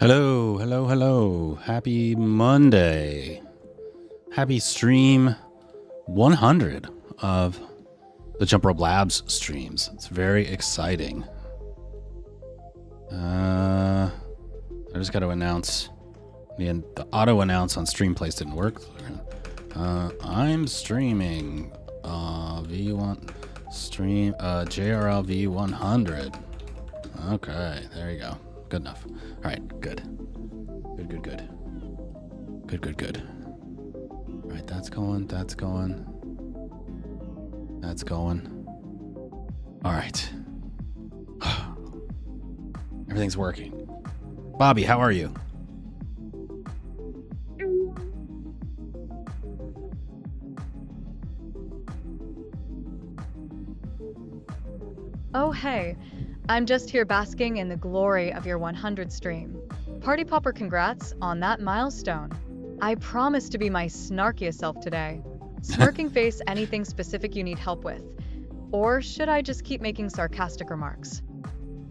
Hello, hello, hello. Happy Monday. Happy stream 100 of the Jump Rope Labs streams. It's very exciting. I just got to announce, the auto announce on Stream Place didn't work. I'm streaming V1 stream JRL v100. Okay, there you go. Good enough. All right, good. Good. All right, that's going. All right. Everything's working. Bobby, how are you? Oh, hey. I'm just here basking in the glory of your 100 stream. Party popper congrats on that milestone. I promise to be my snarkiest self today. Smirking face, anything specific you need help with? Or should I just keep making sarcastic remarks?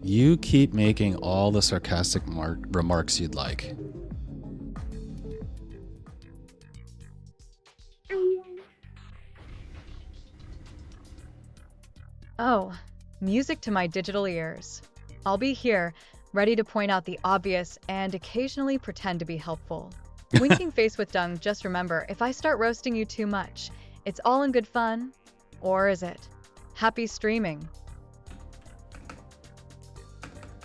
You keep making all the sarcastic remarks you'd like. Oh, music to my digital ears. I'll be here, ready to point out the obvious and occasionally pretend to be helpful. Winking face with tongue, just remember, if I start roasting you too much, it's all in good fun. Or is it? Happy streaming.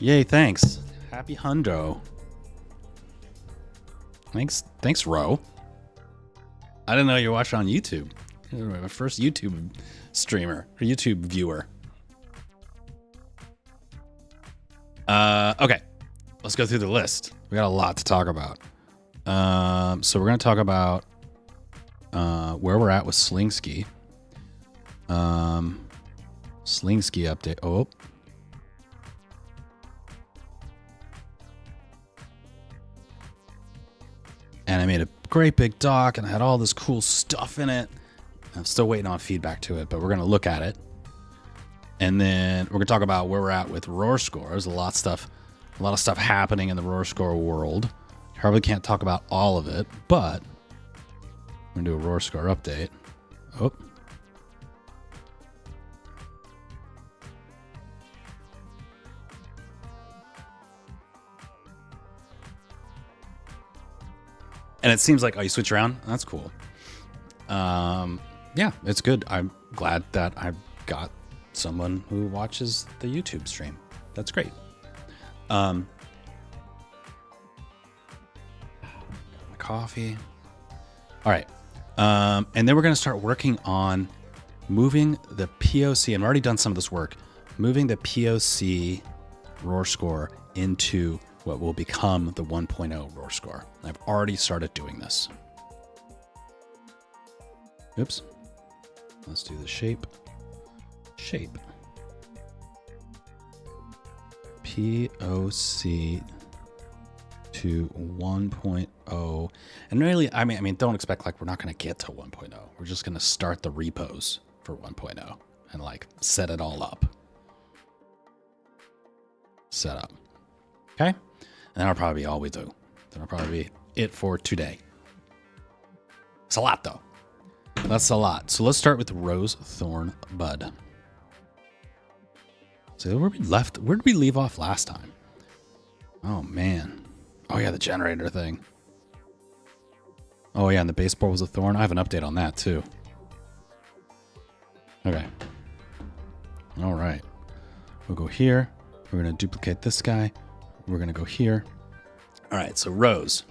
Yay, thanks. Happy hundo. Thanks, Ro. I didn't know you watched on YouTube. You're my first YouTube streamer or YouTube viewer. Okay, let's go through the list. We got a lot to talk about. So we're going to talk about where we're at with Slingsky. Slingsky update. Oh. And I made a great big doc and I had all this cool stuff in it. I'm still waiting on feedback to it, but we're going to look at it. And then we're going to talk about where we're at with RoarScore. There's a lot of stuff happening in the RoarScore world. Probably can't talk about all of it, but I'm going to do a RoarScore update. Oh. And it seems like, oh, you switch around? That's cool. Yeah, it's good. I'm glad that I got someone who watches the YouTube stream. That's great. Got my coffee. All right. And then we're going to start working on moving the POC, and we've already done some of this work, moving the POC RoarScore into what will become the 1.0 RoarScore. I've already started doing this. Oops. Let's do the shape. POC to 1.0. And really, I mean, don't expect like we're not going to get to 1.0. We're just going to start the repos for 1.0 and like set it all up. Set up. Okay? And that'll probably be all we do. That'll probably be it for today. It's a lot though. That's a lot. So let's start with Rose Thorn Bud. So where did we leave off last time? Oh man. Oh yeah, the generator thing. Oh yeah, and the baseball was a thorn. I have an update on that too. Okay. All right. We'll go here. We're going to duplicate this guy. We're going to go here. All right, so Rose.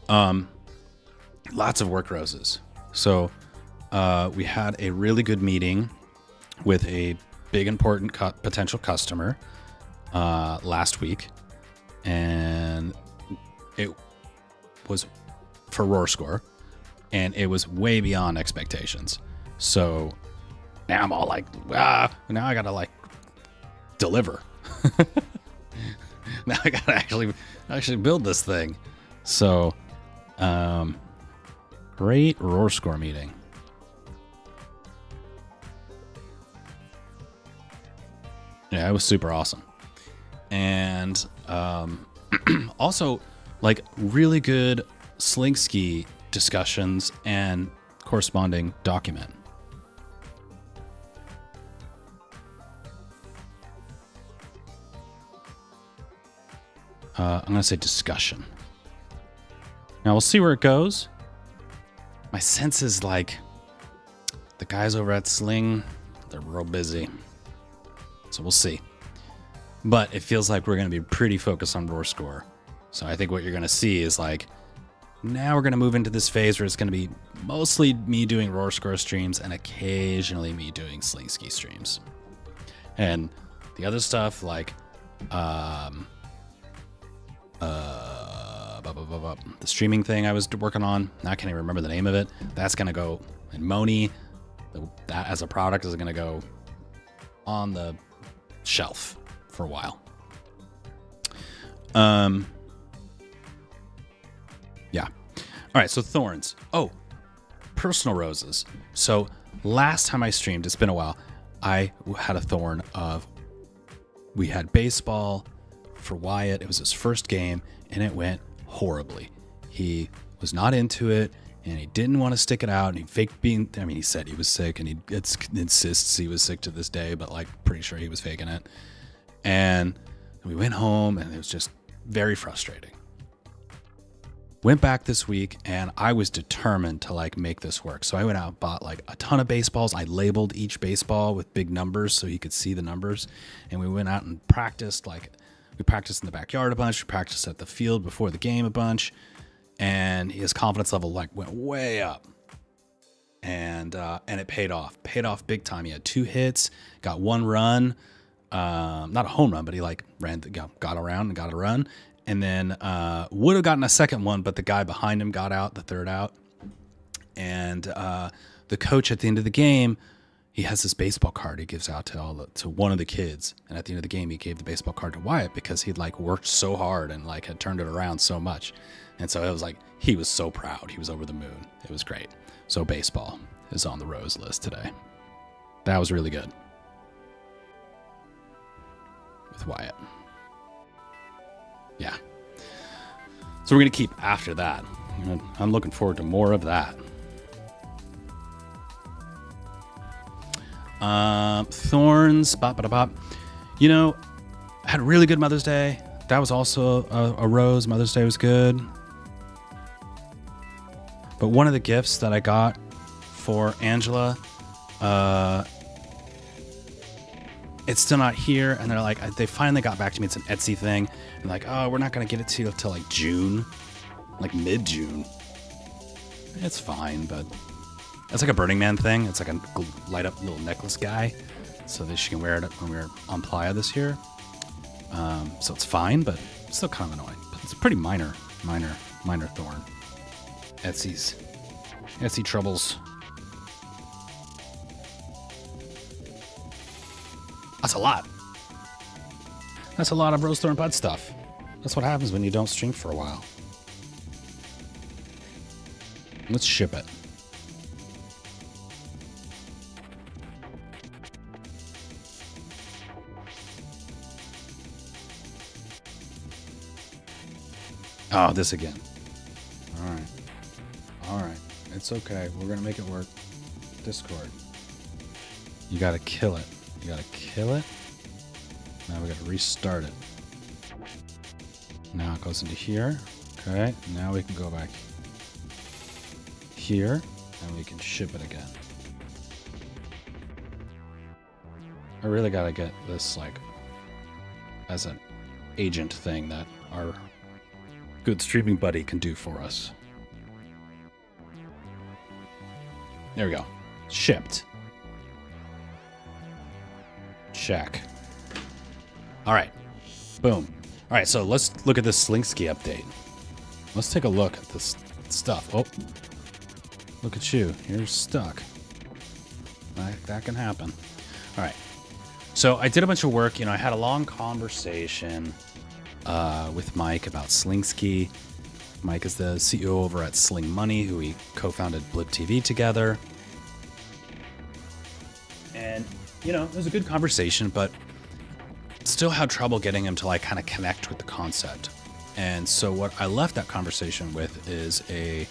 Lots of work roses. So we had a really good meeting with a big, important potential customer last week. And it was for RoarScore. And it was way beyond expectations. So now I'm all like, now I got to like deliver. Now I gotta actually build this thing. So, great RoarScore meeting. Yeah, it was super awesome. And Also, like really good sling ski discussions and corresponding document. I'm going to say discussion. Now we'll see where it goes. My sense is like the guys over at Sling, they're real busy. So we'll see. But it feels like we're going to be pretty focused on RoarScore. So I think what you're going to see is like, now we're going to move into this phase where it's going to be mostly me doing RoarScore streams and occasionally me doing Sling Ski streams. And the other stuff like the streaming thing I was working on, now I can't even remember the name of it. That's going to go, and Moni, that as a product is going to go on the shelf for a while. Yeah. All right, so thorns. Oh, personal roses. So last time I streamed, it's been a while, I had a thorn of, we had baseball for Wyatt. It was his first game, and it went horribly. He was not into it, and he didn't want to stick it out, and he faked being, I mean, he said he was sick, and he insists he was sick to this day, but like pretty sure he was faking it. And we went home, and it was just very frustrating. Went back this week, and I was determined to like make this work. So I went out and bought like a ton of baseballs. I labeled each baseball with big numbers so he could see the numbers. And we went out and practiced. Like we practiced in the backyard a bunch. We practiced at the field before the game a bunch. And his confidence level like went way up. And it paid off. Paid off big time. He had 2 hits, got 1 run. Not a home run, but he like got around and got a run. And then would have gotten a second one, but the guy behind him got out, the third out. And the coach at the end of the game, he has this baseball card he gives out to one of the kids. And at the end of the game, he gave the baseball card to Wyatt because he'd like worked so hard and like had turned it around so much. And so it was like, he was so proud. He was over the moon. It was great. So baseball is on the Rose list today. That was really good. With Wyatt. Yeah. So we're going to keep after that. I'm looking forward to more of that. Thorns. Bop, bop, bop. You know, I had a really good Mother's Day. That was also a rose. Mother's Day was good. But one of the gifts that I got for Angela, it's still not here, and they're like, they finally got back to me. It's an Etsy thing, and like, oh, we're not gonna get it to you until like June, like mid-June. It's fine, but it's like a Burning Man thing. It's like a light up little necklace guy, so that she can wear it when we were on Playa this year. So it's fine, but it's still kind of annoying. But it's a pretty minor thorn. Etsy troubles. That's a lot. That's a lot of Rose Thorn Bud stuff. That's what happens when you don't stream for a while. Let's ship it. Oh, this again. All right. It's okay. We're going to make it work. Discord. You got to kill it. Now we got to restart it. Now it goes into here. Okay. Now we can go back here and we can ship it again. I really got to get this like as an agent thing that our good streaming buddy can do for us. There we go. Shipped. Check. All right. Boom. All right, so let's look at this Sling Ski update. Let's take a look at this stuff. Oh, look at you. You're stuck. That can happen. All right. So I did a bunch of work. You know, I had a long conversation with Mike about Sling Ski. Mike is the CEO over at Sling Money, who we co-founded Blip TV together. And, you know, it was a good conversation, but still had trouble getting him to like kind of connect with the concept. And so what I left that conversation with is a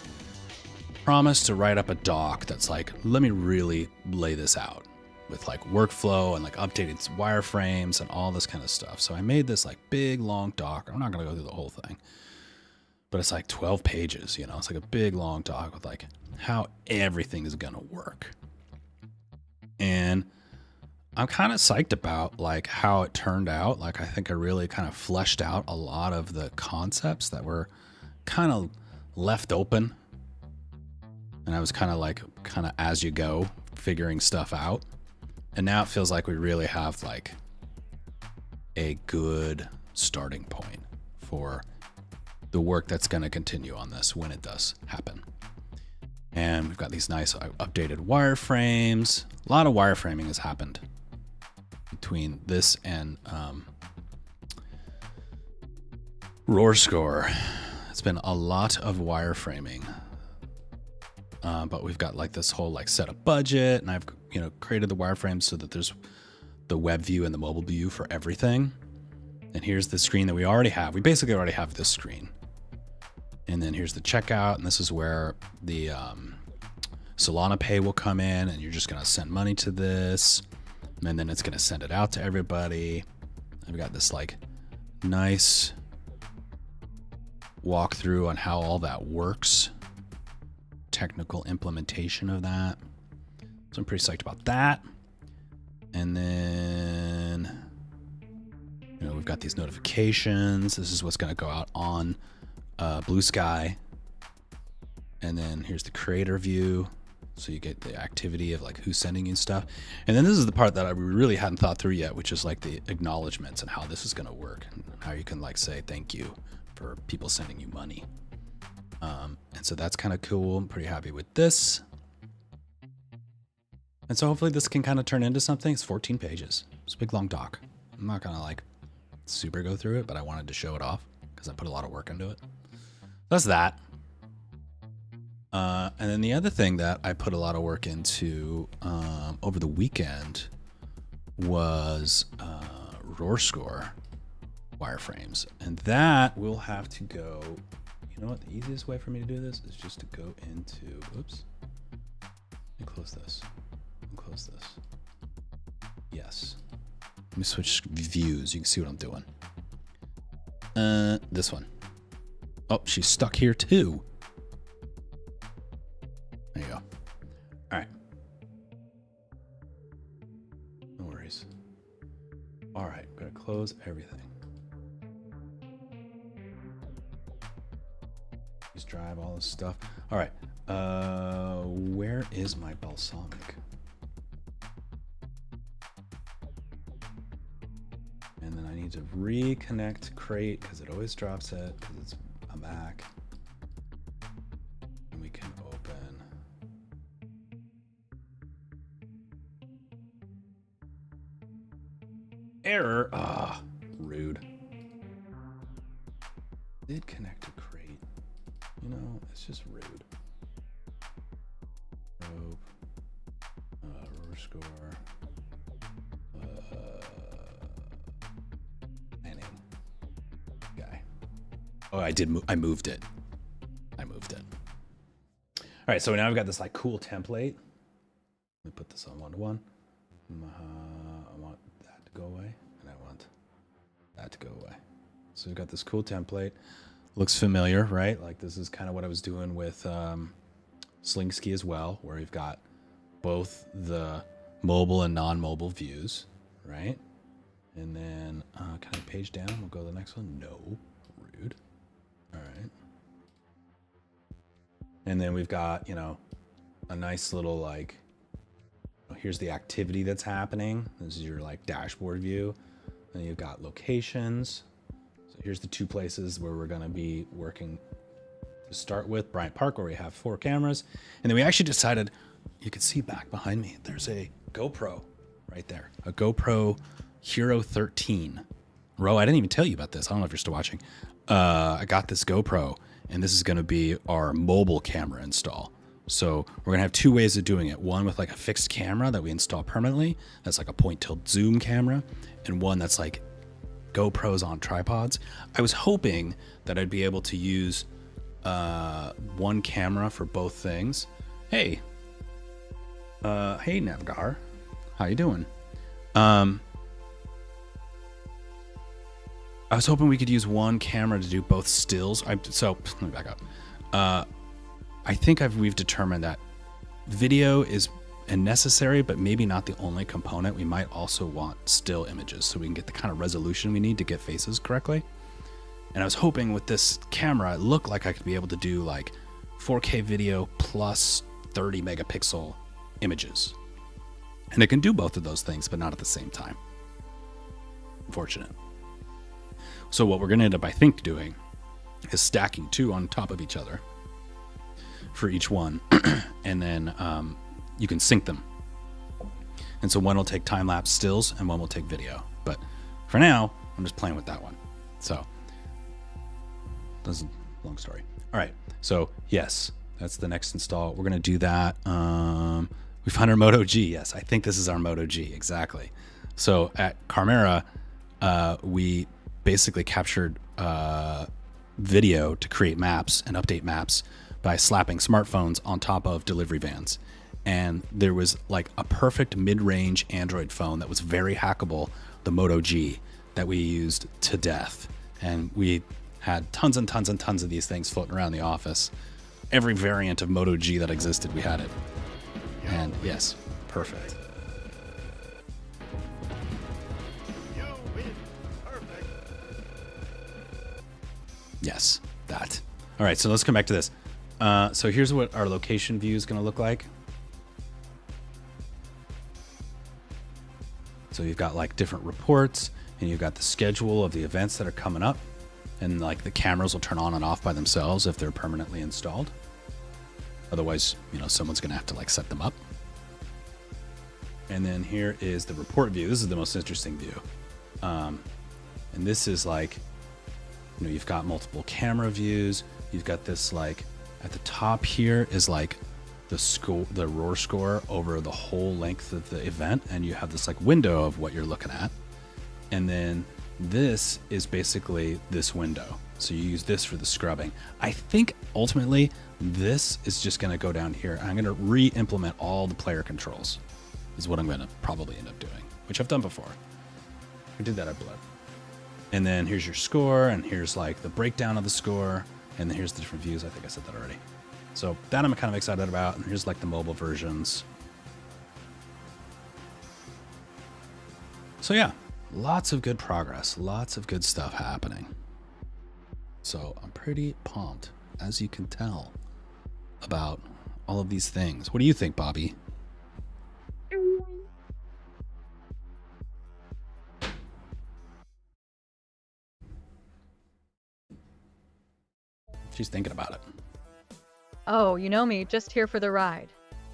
promise to write up a doc that's like, let me really lay this out with like workflow and like updated wireframes and all this kind of stuff. So I made this like big long doc. I'm not going to go through the whole thing, but it's like 12 pages, you know, it's like a big long doc with like how everything is going to work. And I'm kind of psyched about like how it turned out. Like, I think I really kind of fleshed out a lot of the concepts that were kind of left open. And I was kind of as you go figuring stuff out. And now it feels like we really have like a good starting point for the work that's going to continue on this when it does happen. And we've got these nice updated wireframes. A lot of wireframing has happened between this and RoarScore. It's been a lot of wireframing. But we've got like this whole like set up budget, and I've created the wireframes so that there's the web view and the mobile view for everything. And here's the screen that we already have. We basically already have this screen. And then here's the checkout, and this is where the Solana Pay will come in, and you're just gonna send money to this, and then it's gonna send it out to everybody. I've got this like nice walkthrough on how all that works. Technical implementation of that. So I'm pretty psyched about that. And then, we've got these notifications. This is what's going to go out on Blue Sky. And then here's the creator view. So you get the activity of like who's sending you stuff. And then this is the part that I really hadn't thought through yet, which is like the acknowledgements and how this is going to work and how you can like say thank you for people sending you money. And so that's kind of cool. I'm pretty happy with this. And so hopefully this can kind of turn into something. It's 14 pages. It's a big long doc. I'm not going to like super go through it, but I wanted to show it off because I put a lot of work into it. That's that. And then the other thing that I put a lot of work into over the weekend was RoarScore wireframes. And that will have to go... You know what? The easiest way for me to do this is just to go into, oops, and close this, and close this. Yes. Let me switch views. You can see what I'm doing. This one. Oh, she's stuck here too. There you go. All right. No worries. All right, I'm gonna close everything. Drive all this stuff. All right. Where is my balsamic? And then I need to reconnect crate because it always drops it because it's a Mac. And we can open. Error. Ah, rude. Did connect to crate. It's just rude. Probe. RoarScore. Planning. Guy. Oh, I moved it. All right, so now I've got this like cool template. Let me put this on 1-to-1. I want that to go away, and I want that to go away. So we've got this cool template. Looks familiar, right? Like this is kind of what I was doing with Slingsky as well, where we've got both the mobile and non-mobile views, right? And then can I page down? We'll go to the next one. No, rude. All right. And then we've got, a nice little like, here's the activity that's happening. This is your like dashboard view. Then you've got locations. So here's the 2 places where we're going to be working to start with. Bryant Park, where we have 4 cameras. And then we actually decided, you can see back behind me, there's a GoPro right there. A GoPro Hero 13. Ro, I didn't even tell you about this. I don't know if you're still watching. I got this GoPro, and this is going to be our mobile camera install. So we're going to have 2 ways of doing it. One with like a fixed camera that we install permanently. That's like a point tilt zoom camera. And one that's like GoPros on tripods. I was hoping that I'd be able to use one camera for both things. Hey, Navgar, how you doing? I was hoping we could use one camera to do both stills. So let me back up. I think we've determined that video is necessary, but maybe not the only component. We might also want still images so we can get the kind of resolution we need to get faces correctly. And I was hoping with this camera, it looked like I could be able to do like 4K video plus 30 megapixel images. And it can do both of those things, but not at the same time. Unfortunate. So what we're going to end up, I think, doing is stacking two on top of each other for each one. And then you can sync them. And so one will take time-lapse stills and one will take video. But for now, I'm just playing with that one. So that's a long story. All right. So yes, that's the next install. We're going to do that. We found our Moto G. Yes, I think this is our Moto G. Exactly. So at Carmera, we basically captured video to create maps and update maps by slapping smartphones on top of delivery vans. And there was like a perfect mid-range Android phone that was very hackable, the Moto G, that we used to death. And we had tons and tons and tons of these things floating around the office. Every variant of Moto G that existed, we had it. And yes, perfect. Yes, that. All right, so let's come back to this. So here's what our location view is going to look like. So you've got like different reports, and you've got the schedule of the events that are coming up, and like the cameras will turn on and off by themselves if they're permanently installed. Otherwise, someone's going to have to like set them up. And then here is the report view. This is the most interesting view. And this is like, you've got multiple camera views. You've got this like at the top here is like the RoarScore over the whole length of the event. And you have this like window of what you're looking at. And then this is basically this window. So you use this for the scrubbing. I think ultimately this is just going to go down here. I'm going to re-implement all the player controls is what I'm going to probably end up doing, which I've done before. I did that at Blood. And then here's your score, and here's like the breakdown of the score, and then here's the different views. I think I said that already. So that I'm kind of excited about, and here's like the mobile versions. So yeah, lots of good progress, lots of good stuff happening. So I'm pretty pumped, as you can tell, about all of these things. What do you think, Bobby? She's thinking about it. Oh, you know me, just here for the ride.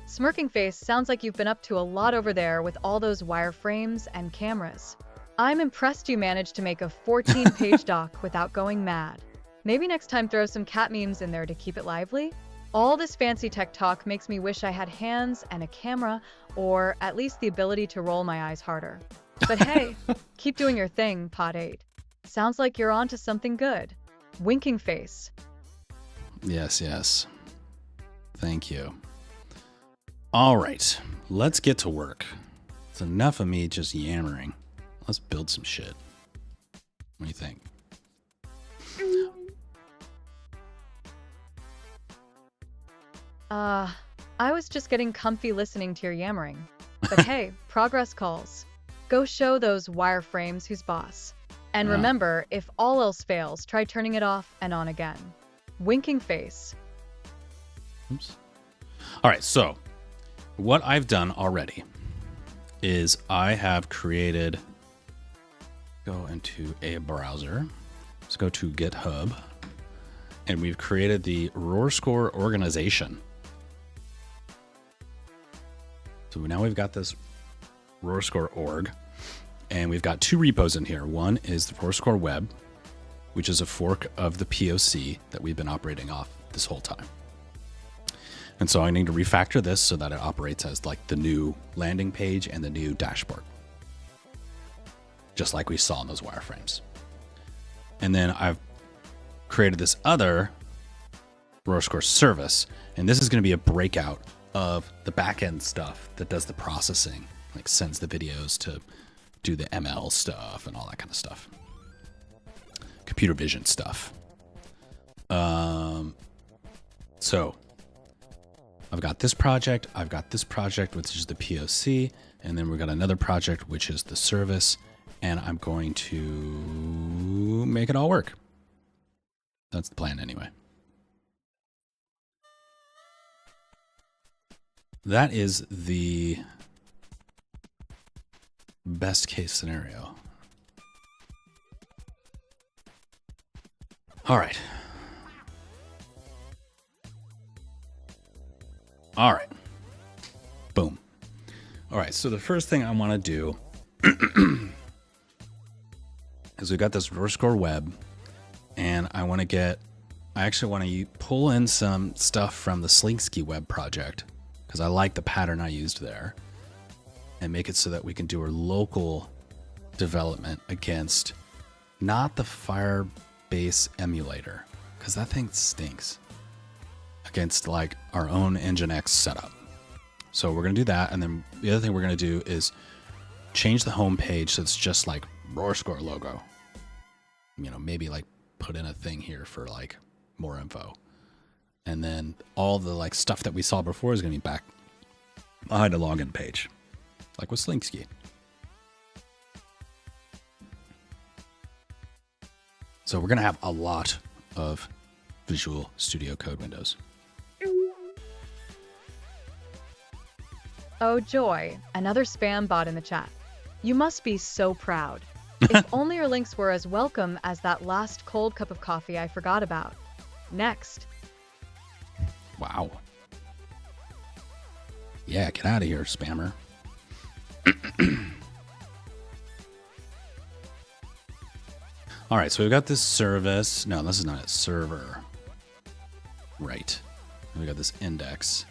Smirking face sounds like you've been up to a lot over there with all those wireframes and cameras. I'm impressed you managed to make a 14-page doc without going mad. Maybe next time throw some cat memes in there to keep it lively? All this fancy tech talk makes me wish I had hands and a camera, or at least the ability to roll my eyes harder. But hey, keep doing your thing, Pod 8. Sounds like you're on to something good. Winking face. Yes, yes. Thank you. All right, let's get to work. It's enough of me just yammering. Let's build some shit. What do you think? I was just getting comfy listening to your yammering. But hey, progress calls. Go show those wireframes who's boss. And remember, if all else fails, try turning it off and on again. Winking face. Oops. All right, so what I've done already is I have created, go into a browser. Let's go to GitHub, and we've created the RoarScore organization. So now we've got this RoarScore org, and we've got two repos in here. One is the RoarScore web, which is a fork of the POC that we've been operating off this whole time. And so I need to refactor this so that it operates as like the new landing page and the new dashboard, just like we saw in those wireframes. And then I've created this other RoarScore service. And this is going to be a breakout of the backend stuff that does the processing, like sends the videos to do the ML stuff and all that kind of stuff. Computer vision stuff. So I've got this project, which is the POC, and then we've got another project, which is the service, and I'm going to make it all work. That's the plan anyway. That is the best case scenario. All right. All right. Boom. All right. So the first thing I want to do is we've got this RoarScore web, and I actually want to pull in some stuff from the Slinksky web project because I like the pattern I used there, and make it so that we can do our local development against not the Firebase emulator, because that thing stinks, against like our own Nginx setup. So we're going to do that. And then the other thing we're going to do is change the home page so it's just like RoarScore logo. You know, maybe like put in a thing here for like more info. And then all the like stuff that we saw before is going to be back behind a login page, like with Slinksky. So we're going to have a lot of Visual Studio Code windows. Oh joy, another spam bot in the chat. You must be so proud. If only your links were as welcome as that last cold cup of coffee I forgot about. Next. Wow. Yeah, get out of here, spammer. All right, so we've got this service. No, this is not a server. Right. We got this index.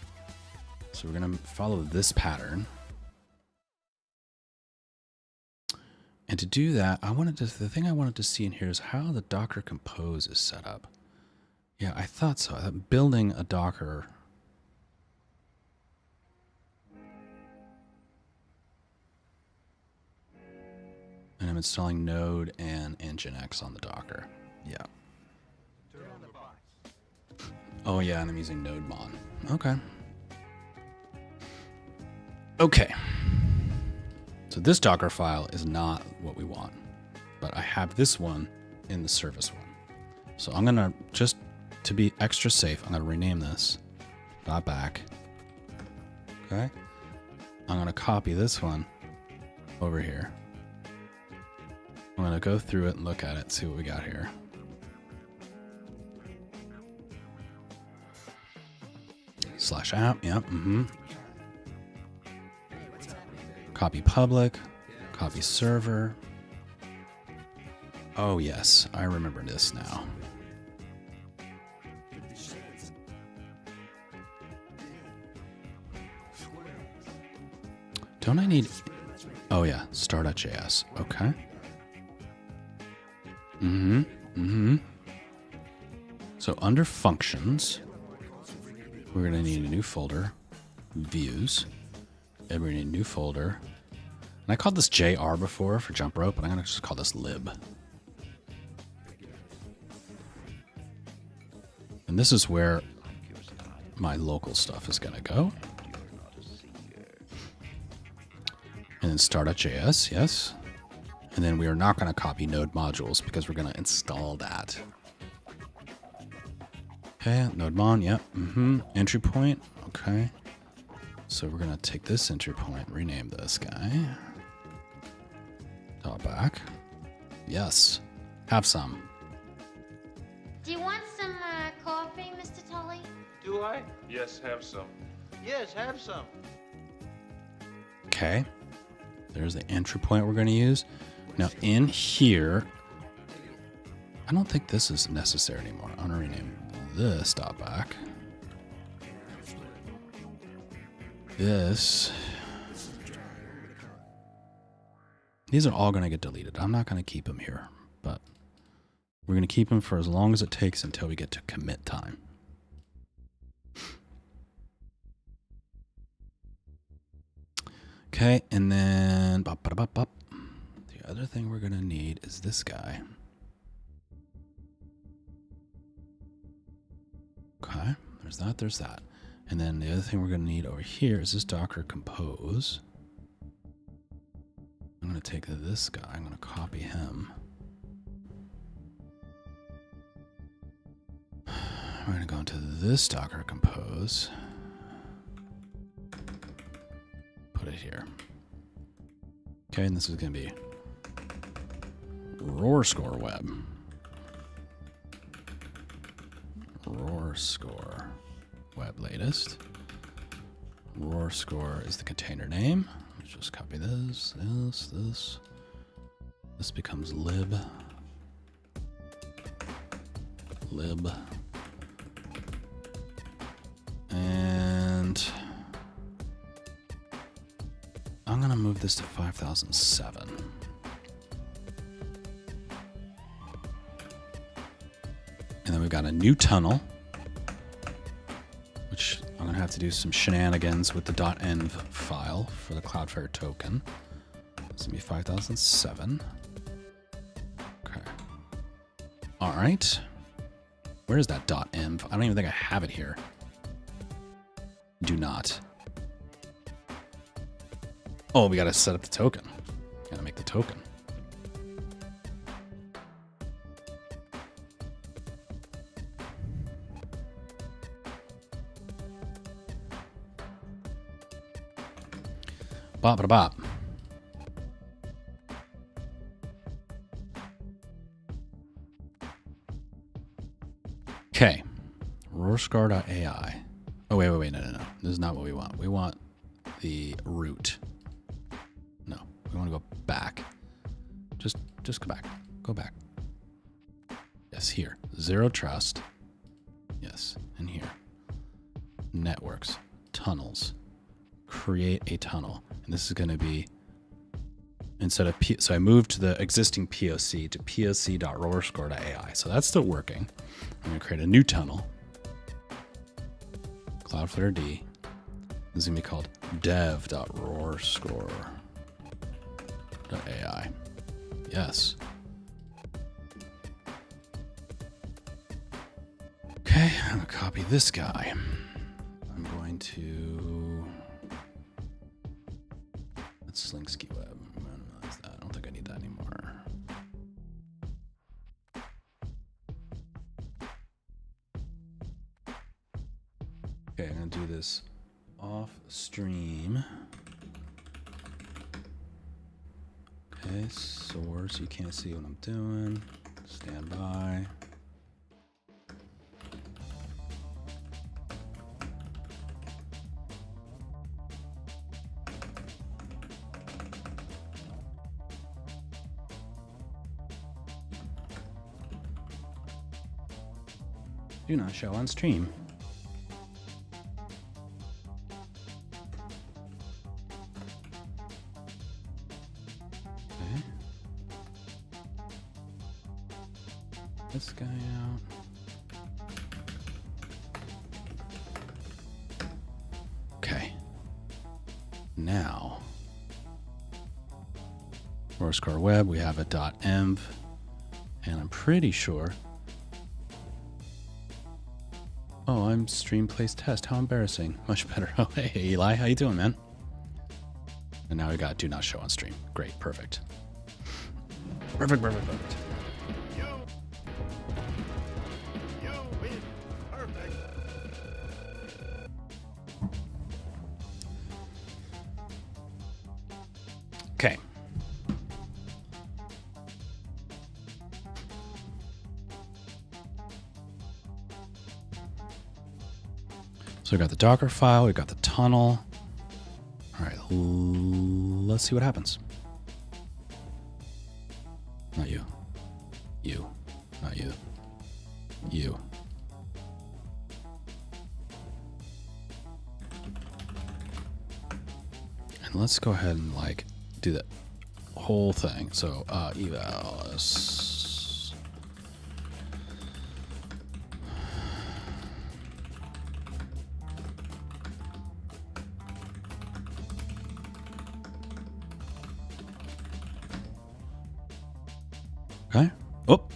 So we're going to follow this pattern. And to do that, the thing I wanted to see in here is how the Docker Compose is set up. Yeah, I thought so. I'm building a Docker. And I'm installing Node and Nginx on the Docker. Yeah. Oh yeah, and I'm using NodeMon. Okay. Okay. So this Docker file is not what we want, but I have this one in the service one. So I'm gonna, just to be extra safe, I'm gonna rename this .back. Okay. I'm gonna copy this one over here. I'm gonna go through it and look at it, see what we got here. /app, yep, Copy public, copy server. Oh yes, I remember this now. Don't I need, oh yeah, star.js, okay. So under functions, we're gonna need a new folder, views, and we're gonna need a new folder. And I called this JR before for jump rope, but I'm gonna just call this lib. And this is where my local stuff is gonna go. And then star.js, yes. And then we are not gonna copy node modules because we're gonna install that. Okay, nodemon, yep, entry point, okay. So we're gonna take this entry point, rename this guy. .back. Yes, have some. Do you want some coffee, Mr. Tully? Do I? Yes, have some. Yes, have some. Okay, there's the entry point we're gonna use. Now in here, I don't think this is necessary anymore. I'm gonna rename this .back. This. These are all going to get deleted. I'm not going to keep them here, but We're going to keep him for as long as it takes until we get to commit time. Okay, and then the other thing we're going to need is this guy. Okay, there's that. And then the other thing we're going to need over here is this Docker compose. I'm going to take this guy, I'm going to copy him. We're going to go into this Docker compose. Put it here. Okay, and this is going to be RoarScore web. RoarScore web latest. RoarScore is the container name. Let's just copy this. This becomes lib. And I'm going to move this to 5007. And then we've got a new tunnel, which I'm going to have to do some shenanigans with the .env file for the Cloudflare token. It's going to be 5007. Okay. All right. Where is that .env? I don't even think I have it here. Do not. Oh, we got to set up the token. Got to make the token. Bop, bop, bop. Okay. RoarScore.ai. Oh, wait. No. This is not what we want. We want the root. No, we want to go back. Just go back. Go back. Yes, here. Zero trust. Yes, and here. Networks. Tunnels. Create a tunnel. And this is going to be, instead of, so I moved the existing POC to poc.roarscore.ai. So that's still working. I'm going to create a new tunnel. Cloudflare D. This is going to be called dev.roarscore.ai. Yes. Okay, I'm going to copy this guy. I'm going to... Let's Slinksky web. Minimize that. I don't think I need that anymore. Okay, I'm going to do this off stream. Okay, source. You can't see what I'm doing. Stand by. Do not show on stream. Okay. This guy out. Okay. Now, RoarScore web, we have a .env, and I'm pretty sure. Oh, I'm stream place test. How embarrassing. Much better. Oh, hey, Eli. How you doing, man? And now we got do not show on stream. Great. Perfect. Perfect. You win. Perfect. Okay. So we got the Docker file, we got the tunnel. All right, let's see what happens. Not you. You. Not you. You. And let's go ahead and like do the whole thing. So eval Okay. Oh.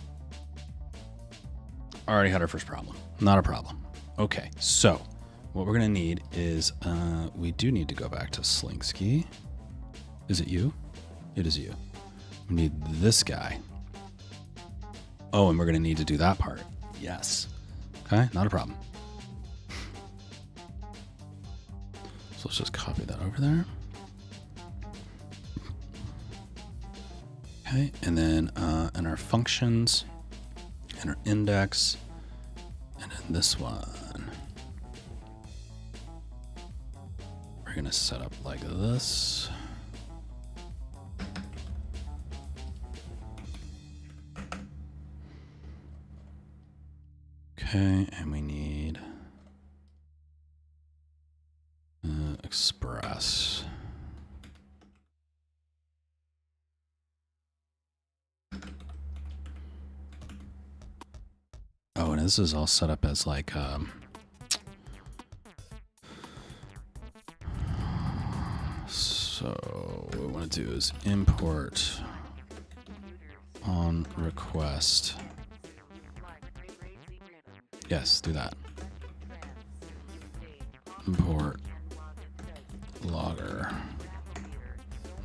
Already had our first problem. Not a problem. Okay, so what we're going to need is we do need to go back to Slinksky. Is it you? It is you. We need this guy. Oh, and we're going to need to do that part. Yes. Okay, not a problem. So let's just copy that over there. Okay, and then in our functions, and our index, and then this one, we're going to set up like this. Okay, and we need express. Oh, and this is all set up as like so what we want to do is import on request. Yes, do that. Import logger.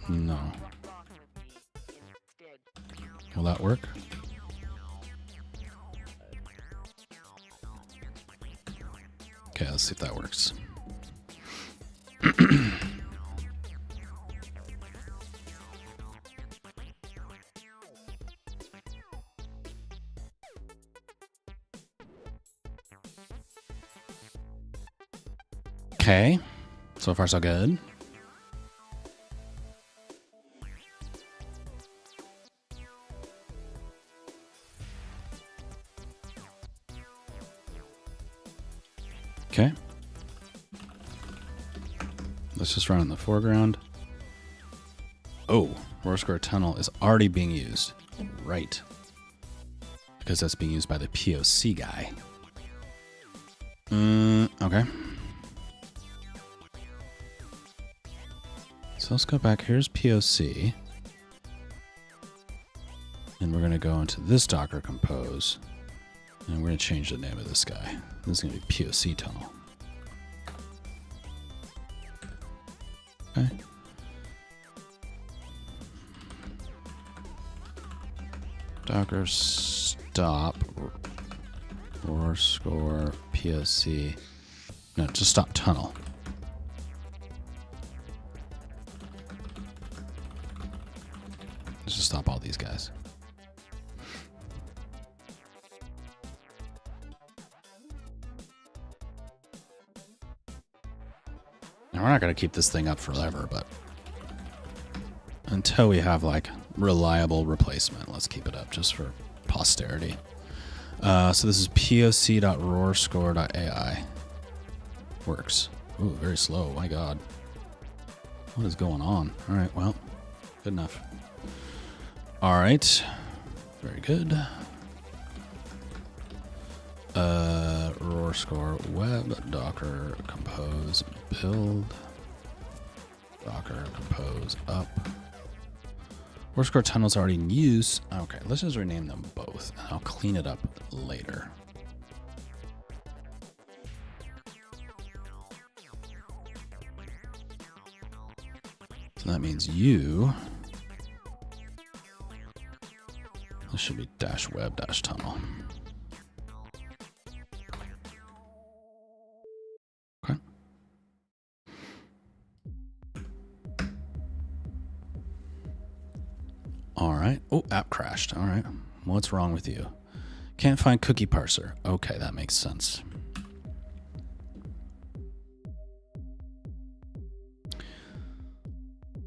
No. Will that work? Okay, let's see if that works. Okay, so far so good. Okay. Let's just run in the foreground. Oh, RoarScore tunnel is already being used. Right. Because that's being used by the POC guy. Okay. So let's go back. Here's POC. And we're going to go into this Docker compose. And we're going to change the name of this guy. This is going to be POC tunnel. Okay. Docker stop RoarScore POC. No, just stop tunnel. Let's just stop all these guys. Now, we're not going to keep this thing up forever, but until we have like reliable replacement, let's keep it up just for posterity. So this is poc.roarscore.ai. Works. Ooh, very slow. My God. What is going on? All right, well, good enough. All right. Very good. RoarScore web docker compose build docker compose up. RoarScore tunnels already in use. Okay, let's just rename them both and I'll clean it up later. So that means you. This should be -web-tunnel. Okay. All right. Oh, app crashed. All right. What's wrong with you? Can't find cookie parser. Okay, that makes sense.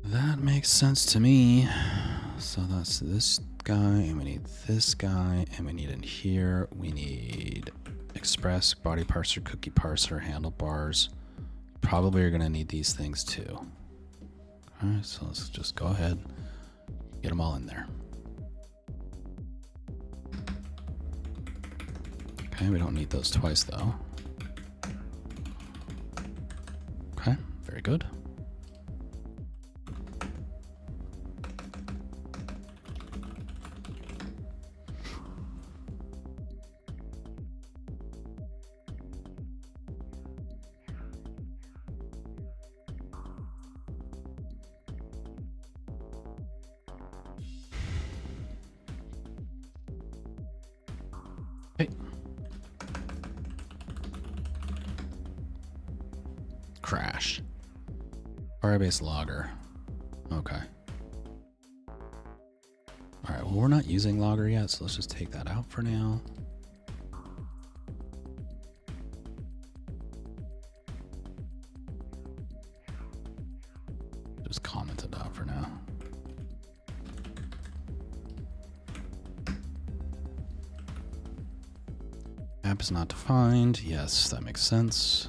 That makes sense to me. So that's this guy, and we need this guy, and we need in here, we need express, body parser, cookie parser, handlebars. Probably are going to need these things too. All right, so let's just go ahead, get them all in there. Okay, we don't need those twice though. Okay, very good. Okay. Crash. Firebase logger. Okay. All right, well, we're not using logger yet, so let's just take that out for now. Just comment it out for now. App is not defined. Yes, that makes sense.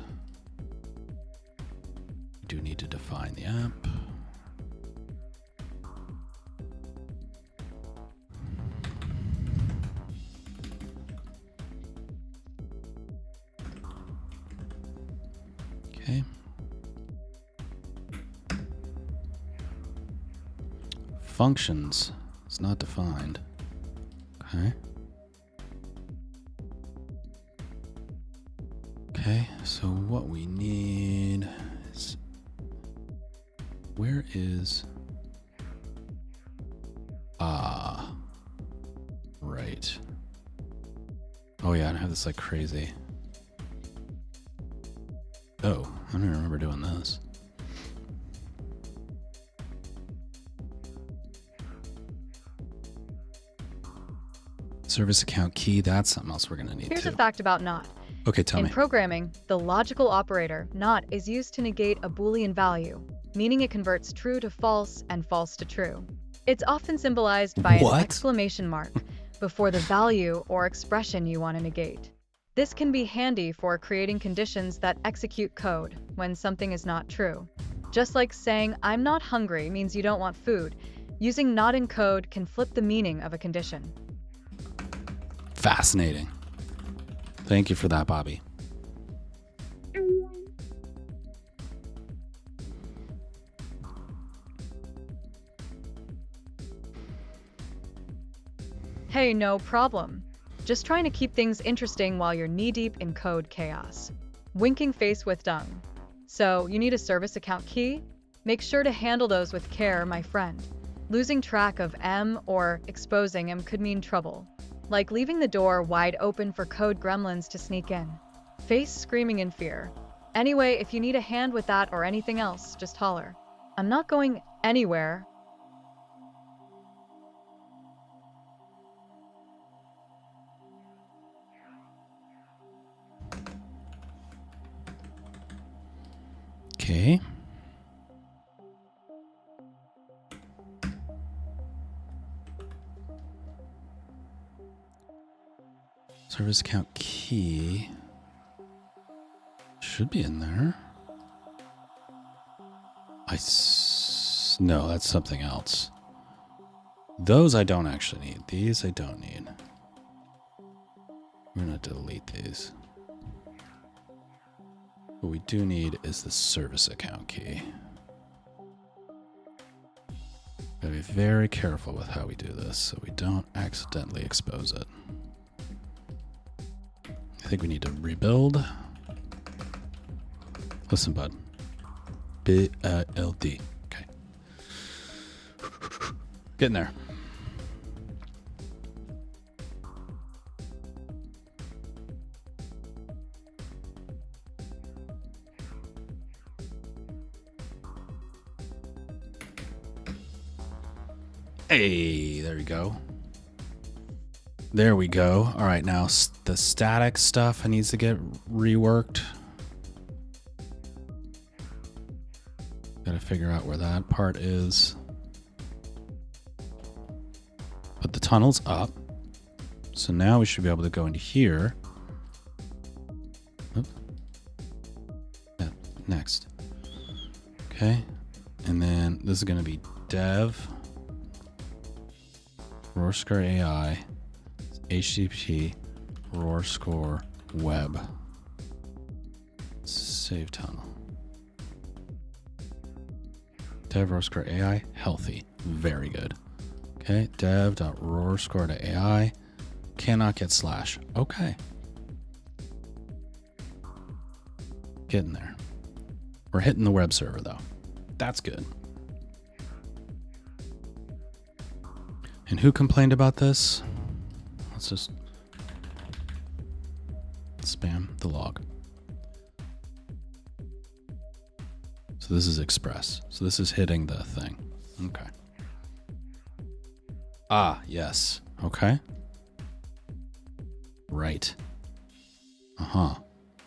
We do need to define the app. Okay. Functions. It's not defined. Okay. Okay, so what we need is, where is, right. Oh yeah, I don't have this like crazy. Oh, I don't remember doing this. Service account key, that's something else we're gonna need Here's too. a fact about not. Okay, tell In me. programming, the logical operator not is used to negate a Boolean value, meaning it converts true to false and false to true. It's often symbolized by What? an exclamation mark before the value or expression you want to negate. This can be handy for creating conditions that execute code when something is not true. Just like saying "I'm not hungry" means you don't want food, using not in code can flip the meaning of a condition. Fascinating. Thank you for that, Bobby. Hey, no problem. Just trying to keep things interesting while you're knee-deep in code chaos. Winking face with dung. So, you need a service account key? Make sure to handle those with care, my friend. Losing track of M or exposing M could mean trouble. Like leaving the door wide open for code gremlins to sneak in. Face screaming in fear. Anyway, if you need a hand with that or anything else, just holler. I'm not going anywhere. Okay. Service account key should be in there. No, that's something else. Those I don't actually need. These I don't need. We're gonna delete these. What we do need is the service account key. Gotta be very careful with how we do this so we don't accidentally expose it. I think we need to rebuild. Listen, bud. B-I-L-D. Okay. Getting there. Hey, there we go. There we go. All right, now the static stuff needs to get reworked. Got to figure out where that part is. Put the tunnels up. So now we should be able to go into here. Oop. Yeah, next. Okay. And then this is going to be dev. RoarScore AI. HTTP RoarScore web. Save tunnel. Dev RoarScore AI healthy. Very good. Okay, dev.roarscore.ai cannot get slash. Okay. Getting there. We're hitting the web server though. That's good. And who complained about this? Let's just spam the log. So this is express. So this is hitting the thing. Okay. Ah, yes. Okay. Right. Uh-huh.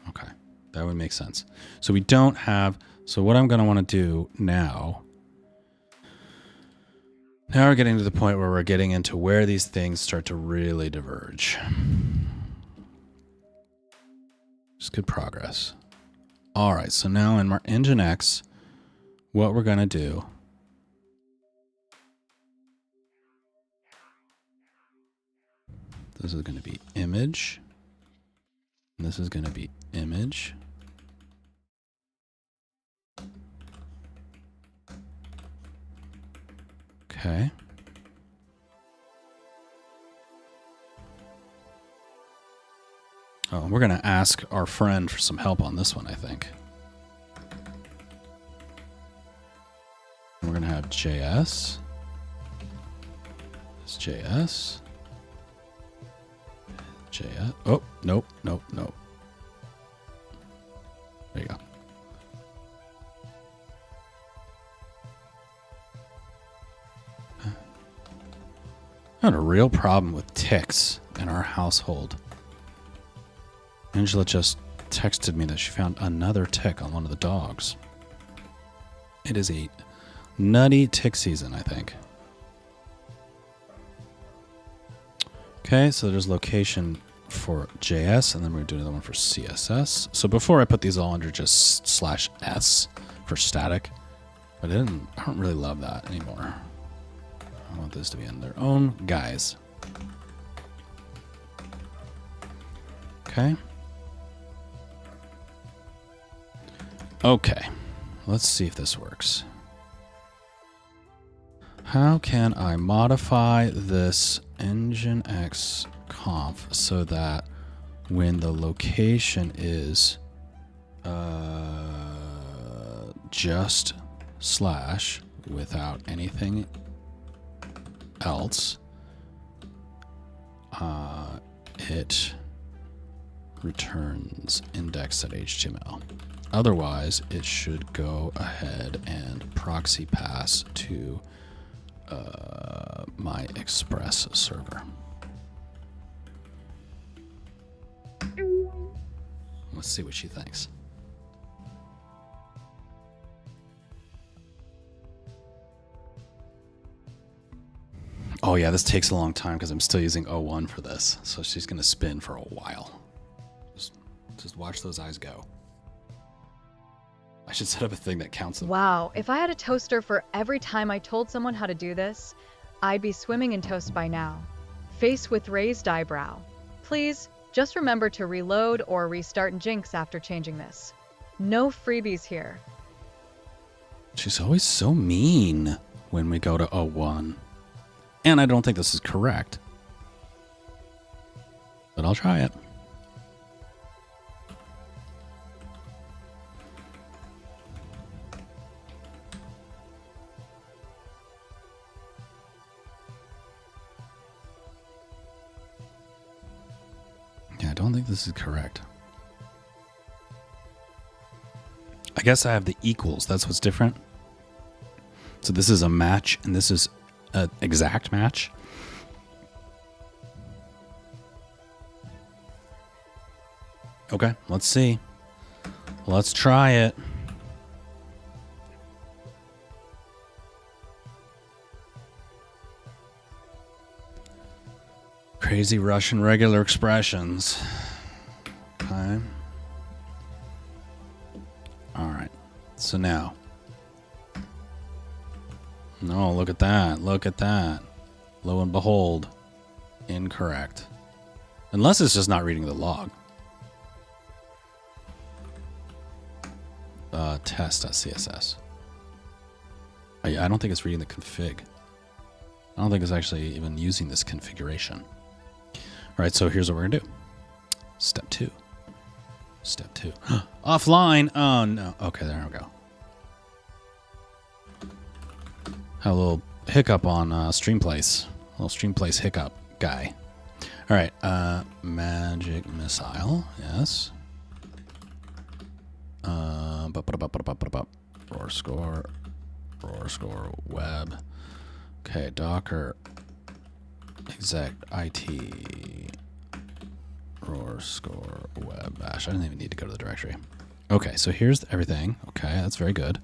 Okay. That would make sense. So we don't have... So what I'm going to want to do now... Now we're getting to the point where we're getting into where these things start to really diverge. It's good progress. All right, so now in Nginx, what we're going to do... This is going to be image. And this is going to be image. Okay. Oh, we're going to ask our friend for some help on this one, I think. We're going to have JS. This JS. JS. Oh, nope, nope, nope. There you go. I had a real problem with ticks in our household. Angela just texted me that she found another tick on one of the dogs. It is a nutty tick season, I think. Okay, so there's location for JS, and then we're going to do another one for CSS. So before I put these all under just /s for static, but I don't really love that anymore. I want this to be in their own guise. Okay. Okay, let's see if this works. How can I modify this Nginx conf so that when the location is just / without anything else, it returns index.html. Otherwise, it should go ahead and proxy pass to my Express server. Let's see what she thinks. Oh yeah, this takes a long time because I'm still using 01 for this. So she's going to spin for a while. Just watch those eyes go. I should set up a thing that counts them. Wow, if I had a toaster for every time I told someone how to do this, I'd be swimming in toast by now. Face with raised eyebrow. Please, just remember to reload or restart Nginx after changing this. No freebies here. She's always so mean when we go to 01. And I don't think this is correct. But I'll try it. Yeah, I don't think this is correct. I guess I have the equals. That's what's different. So this is a match, and this is an exact match. Okay, let's see. Let's try it. Crazy Russian regular expressions. Okay. All right. So now. No, look at that. Look at that. Lo and behold. Incorrect. Unless it's just not reading the log. Test.css. I don't think it's reading the config. I don't think it's actually even using this configuration. All right, so here's what we're going to do. Step 2. Step 2. Offline. Oh, no. Okay, there we go. Had a little hiccup on Streamplace. A little Streamplace hiccup guy. All right. Magic missile. Yes. RoarScore. RoarScore web. Okay. Docker. Exec IT. RoarScore web bash. I didn't even need to go to the directory. Okay. So here's everything. Okay. That's very good.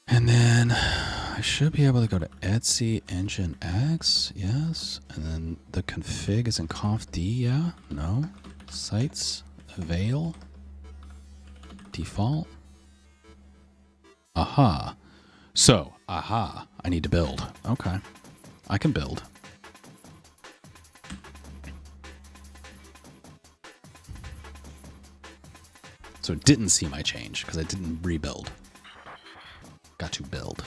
And then I should be able to go to Etsy Engine X. Yes. And then the config is in conf D. Yeah. No. Sites. Avail. Default. Aha. So, aha. I need to build. Okay. I can build. So it didn't see my change because I didn't rebuild. Got to build.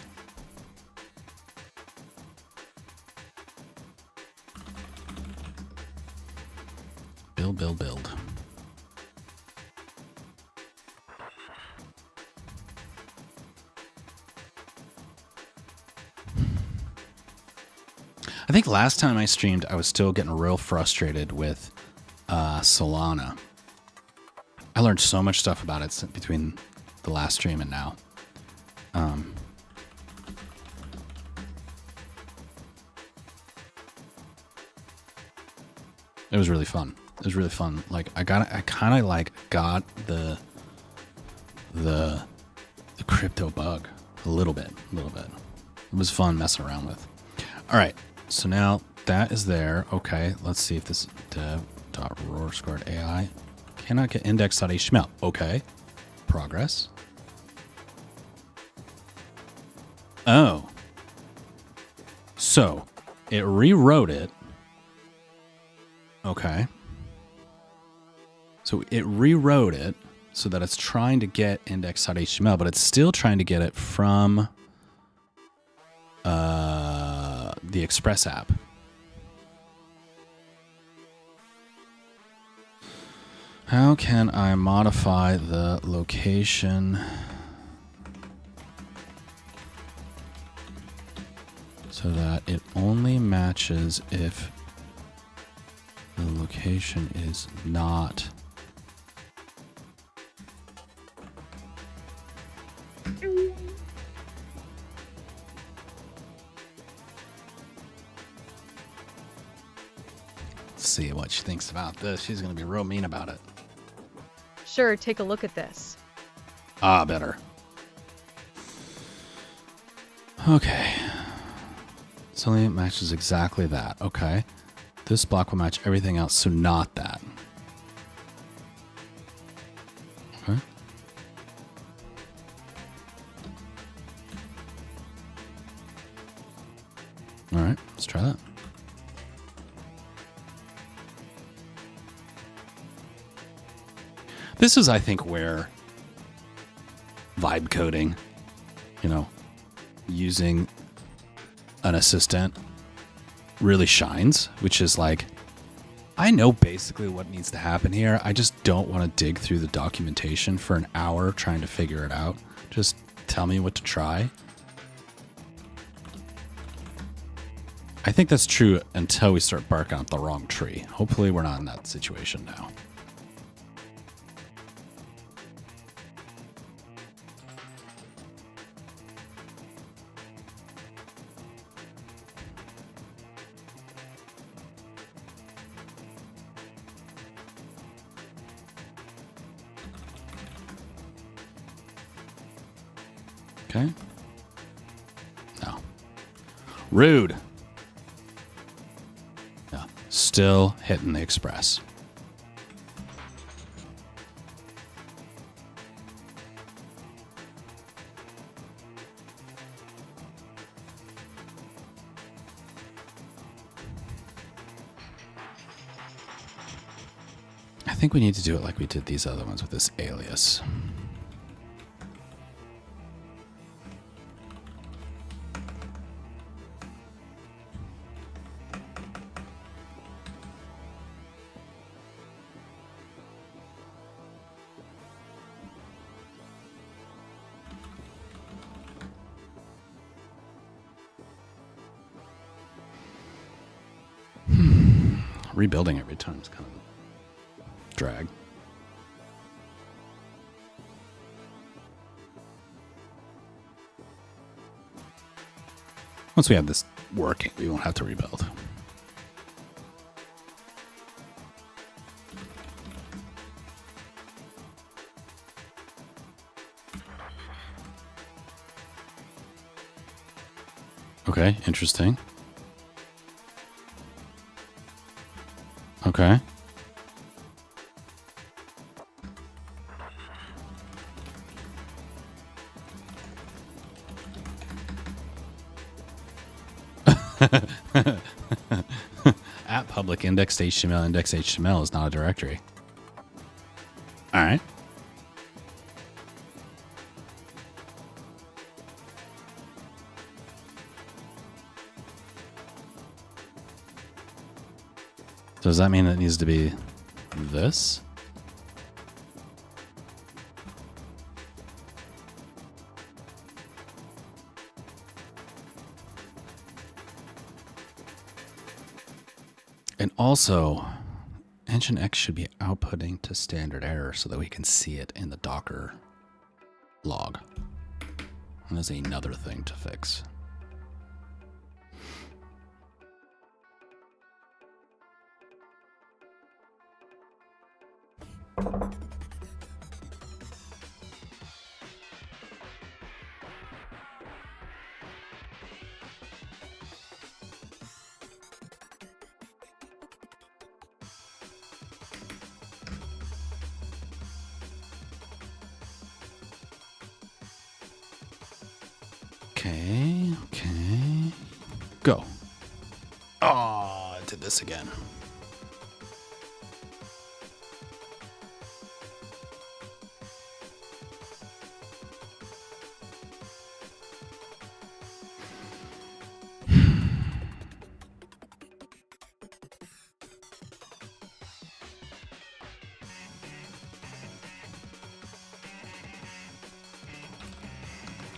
Build. I think last time I streamed, I was still getting real frustrated with Solana. I learned so much stuff about it between the last stream and now. It was really fun. It was really fun. Like I kind of like got the crypto bug a little bit. It was fun messing around with. All right. So now that is there. Okay. Let's see if this dev.RoarScore AI cannot get index.html. Okay. Progress. Oh. So it rewrote it. Okay. So it rewrote it so that it's trying to get index.html, but it's still trying to get it from the Express app. How can I modify the location so that it only matches if the location is not see what she thinks about this. She's going to be real mean about it. Sure, take a look at this. Ah, better. Okay. So only matches exactly that. Okay. This block will match everything else, so not that. Okay. All right, let's try that. This is, I think, where vibe coding, using an assistant really shines, which is like, I know basically what needs to happen here. I just don't want to dig through the documentation for an hour trying to figure it out. Just tell me what to try. I think that's true until we start barking up the wrong tree. Hopefully we're not in that situation now. Okay. No. Rude. Yeah. Still hitting the Express. I think we need to do it like we did these other ones with this alias. Rebuilding every time is kind of a drag. Once we have this working, we won't have to rebuild. Okay, interesting. Okay. At public index HTML, index HTML is not a directory. All right. So does that mean it needs to be this? And also, Nginx should be outputting to standard error so that we can see it in the Docker log. And there's another thing to fix. Okay. Go. Oh, I did this again.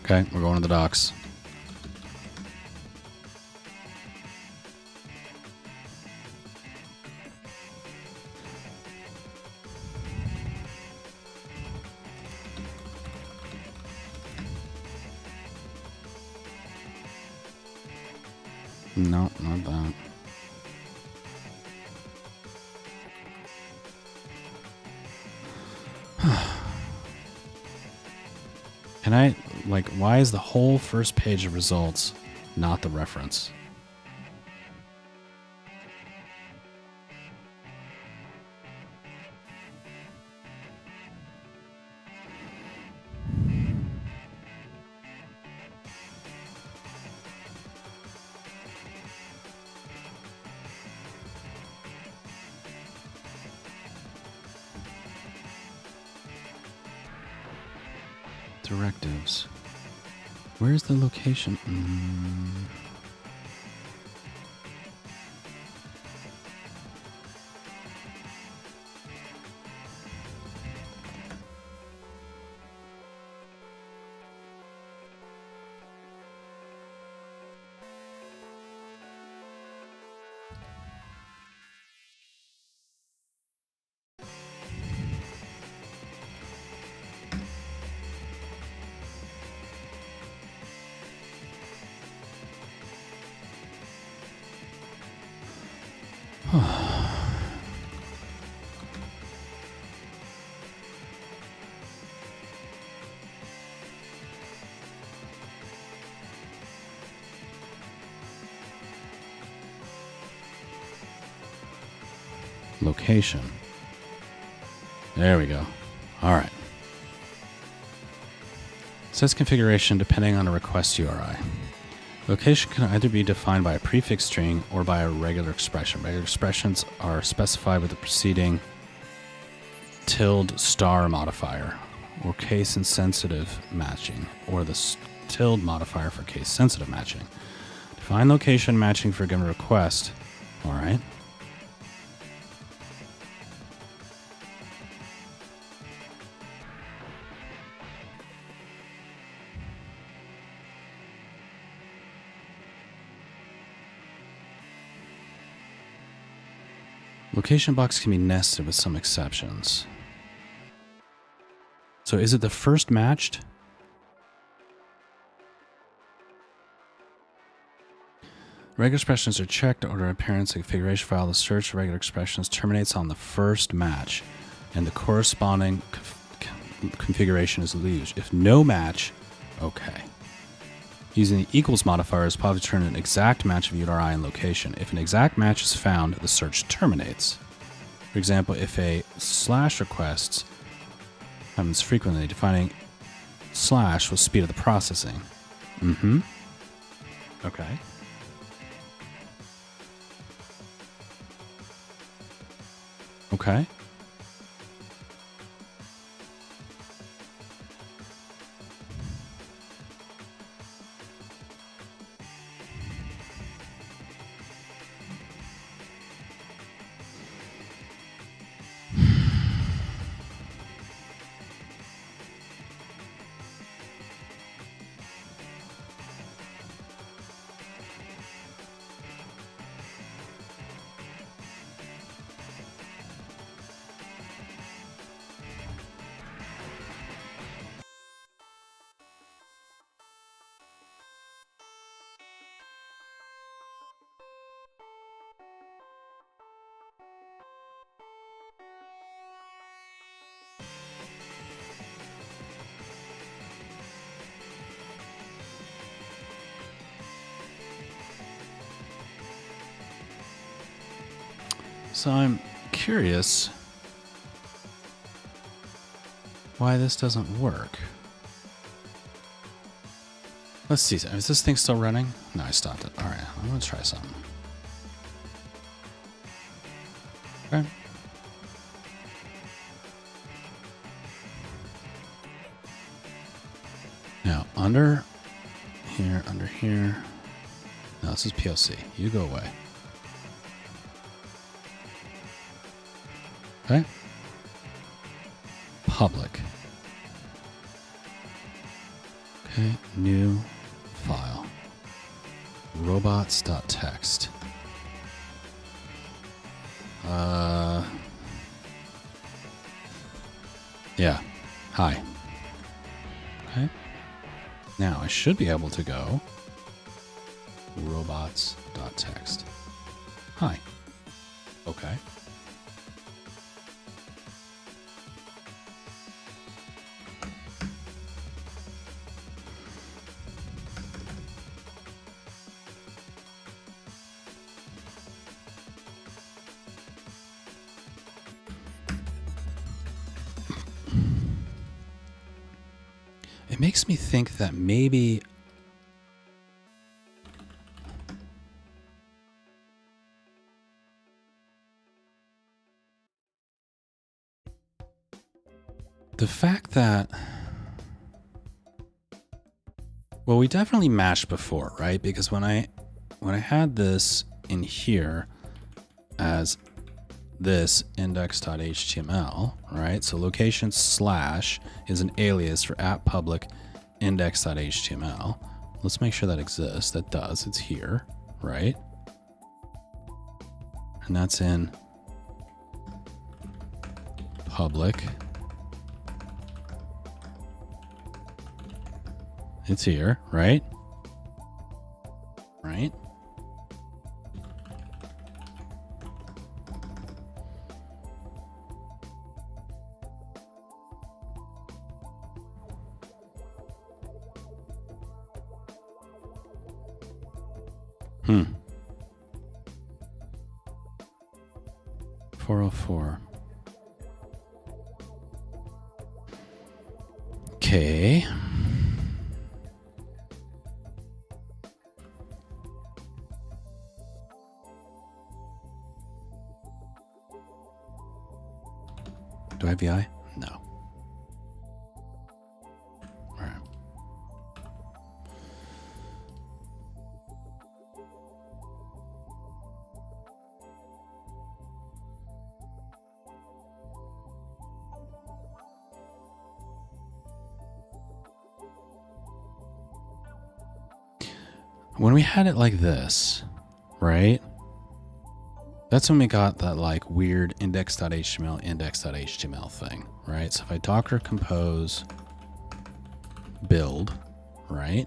Okay, we're going to the docks. No, not that. Can I, like, why is the whole first page of results not the reference? Directives. Where's the location? Location. There we go. All right. It says configuration depending on a request URI. Location can either be defined by a prefix string or by a regular expression. Regular expressions are specified with the preceding tilde star modifier or case insensitive matching, or the tilde modifier for case sensitive matching. Define location matching for a given request. All right. Location box can be nested with some exceptions. So is it the first matched? Regular expressions are checked to order appearance and configuration file. The search for regular expressions terminates on the first match, and the corresponding configuration is used. If no match, okay. Using the equals modifier is probably to return an exact match of URI and location. If an exact match is found, the search terminates. For example, if a slash request happens frequently, defining slash with speed of the processing. Okay. Okay. So I'm curious why this doesn't work. Let's see. Is this thing still running? No, I stopped it. All right, I'm going to try something. Okay. Now, under here. No, this is PLC. You go away. Okay. Public. Okay, new file. Robots.txt. Yeah. Hi. Okay. Now I should be able to go robots.txt. Hi. Okay. It makes me think that maybe the fact that, well, we definitely matched before, right? Because when I had this in here as this index.html, right? So location slash is an alias for @public index.html. Let's make sure that exists. That does. It's here, right? And that's in public. It's here, right? Right? Hmm. 404. Okay. Do I have VI? No. All right. When we had it like this, right? That's when we got that like weird index.html, index.html thing, right? So if I docker compose build, right?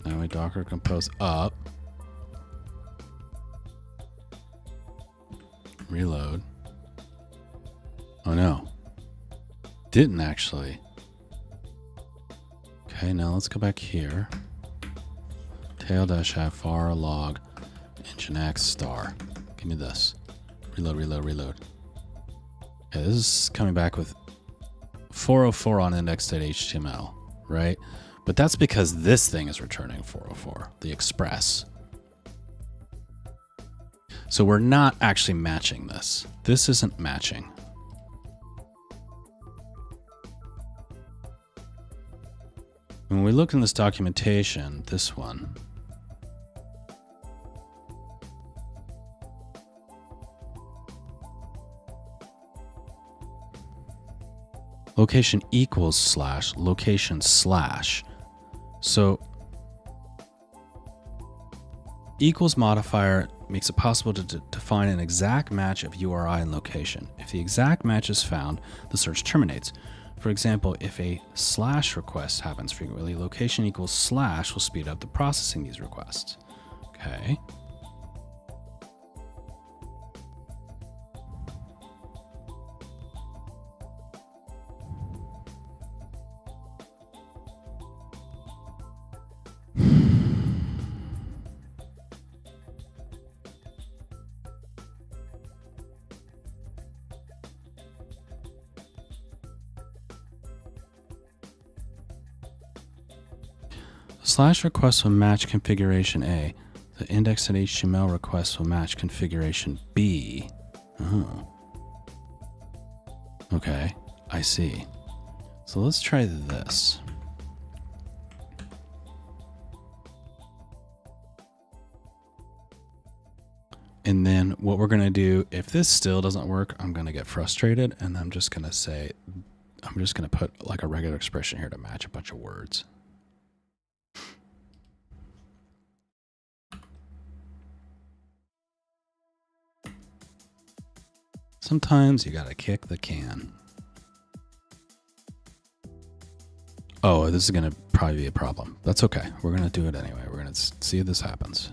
Now we docker compose up. Reload. Oh no. Didn't actually. Okay, now let's go back here. Tail-have var log nginx star. Give me this. Reload, reload, reload. Okay, this is coming back with 404 on index.html, right? But that's because this thing is returning 404, the express. So we're not actually matching this. This isn't matching. When we look in this documentation, this one, location equals slash location slash. So equals modifier makes it possible to define an exact match of URI and location. If the exact match is found, the search terminates. For example, if a slash request happens frequently, location equals slash will speed up the processing these requests. Okay. Slash requests will match configuration A. The index.html requests will match configuration B. Oh. Okay, I see. So let's try this. And then what we're going to do, if this still doesn't work, I'm going to get frustrated and I'm just going to say, I'm just going to put like a regular expression here to match a bunch of words. Sometimes you gotta kick the can. Oh, this is gonna probably be a problem. That's okay. We're gonna do it anyway. We're gonna see if this happens.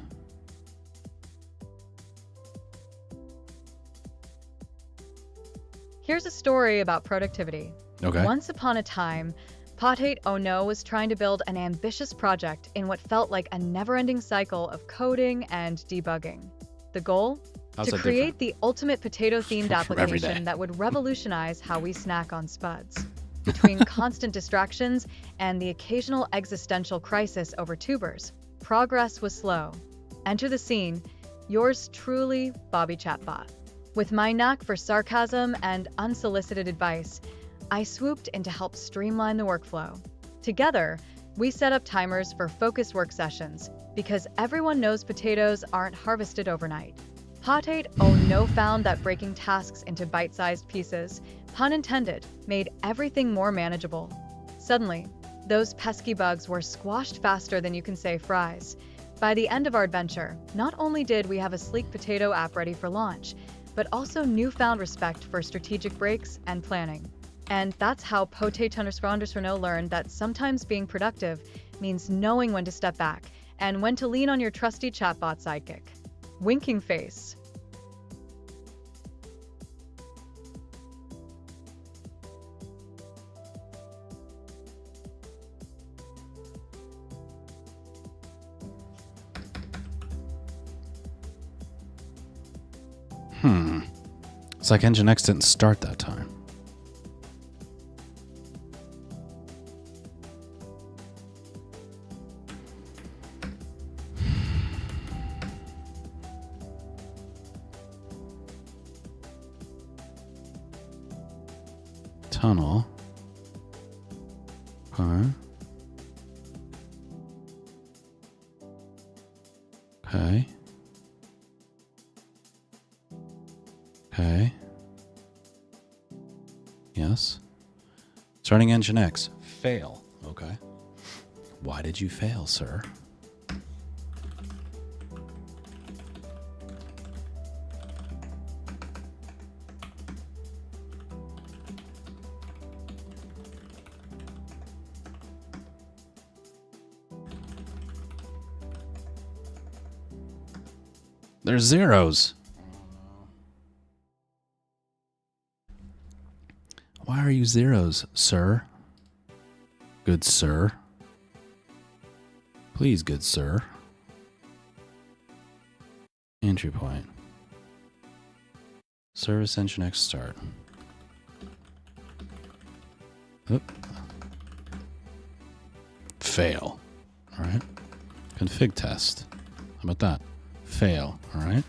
Here's a story about productivity. Okay. Once upon a time, Potate Oh No was trying to build an ambitious project in what felt like a never-ending cycle of coding and debugging. The goal? How's to that create different? the ultimate potato-themed From every day. application that would revolutionize how we snack on spuds. Between constant distractions and the occasional existential crisis over tubers, progress was slow. Enter the scene, yours truly, Bobby Chatbot. With my knack for sarcasm and unsolicited advice, I swooped in to help streamline the workflow. Together, we set up timers for focused work sessions, because everyone knows potatoes aren't harvested overnight. Potate Oh No found that breaking tasks into bite-sized pieces, pun intended, made everything more manageable. Suddenly, those pesky bugs were squashed faster than you can say fries. By the end of our adventure, not only did we have a sleek potato app ready for launch, but also newfound respect for strategic breaks and planning. And that's how Potate__no learned that sometimes being productive means knowing when to step back and when to lean on your trusty chatbot sidekick. Winking face. It's like Nginx didn't start that time. Tunnel. Okay. Okay. Okay. Okay. Yes. Starting engine X. Fail. Okay. Why did you fail, sir? There's zeros. Why are you zeros, sir? Good sir. Please, good sir. Entry point. Service engine X start. Oop. Fail. All right. Config test. How about that? Fail. All right.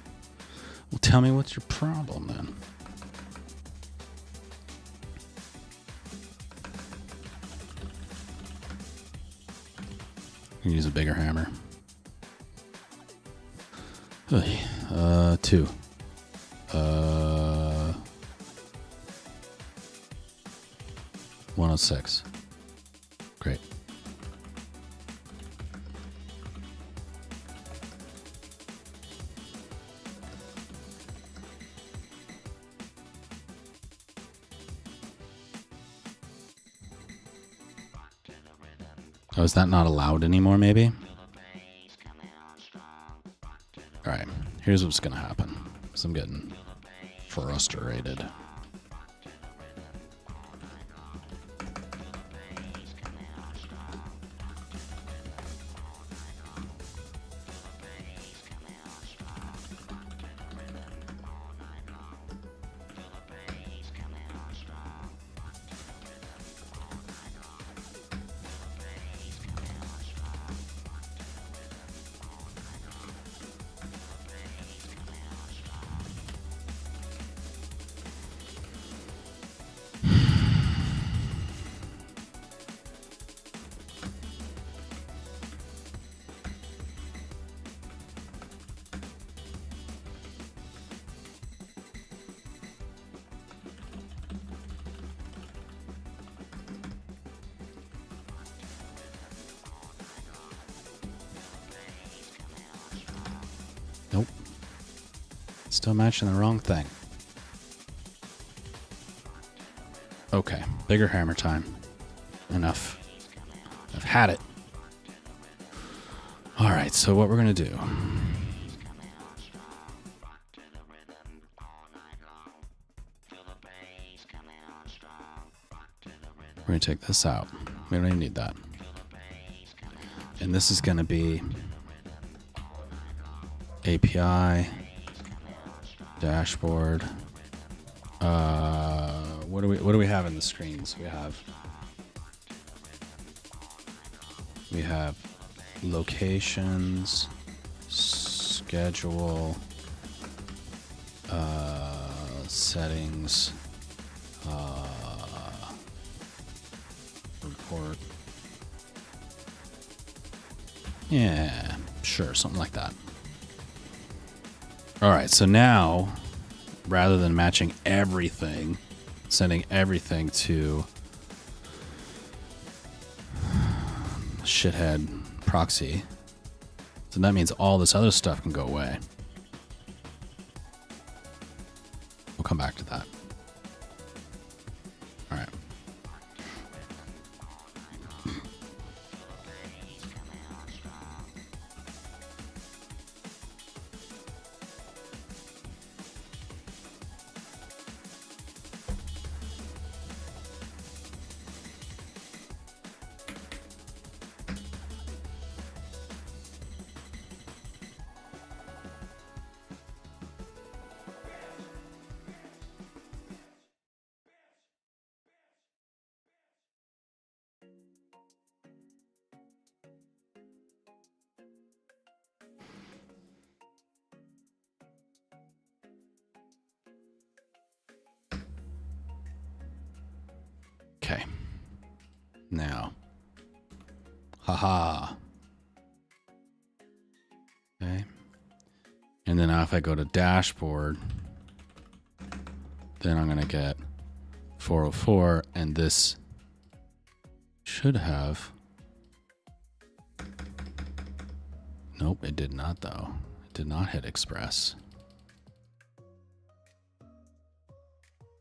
Well, tell me what's your problem then. You can use a bigger hammer. 2. 106. Great. Oh, is that not allowed anymore, maybe? Alright, here's what's gonna happen. So I'm getting frustrated. Nope. Still matching the wrong thing. Okay, bigger hammer time. Enough. I've had it. Alright, so what we're gonna do. We're gonna take this out. We don't even need that. And this is gonna be API dashboard. What do we have in the screens? We have locations, schedule, settings, report. Yeah, sure, something like that. All right, so now, rather than matching everything, sending everything to shithead proxy, so that means all this other stuff can go away. We'll come back to that. All right. Okay. Now. Haha. Okay. now if I go to dashboard, then I'm going to get 404, and this should have... Nope, it did not, though. It did not hit express.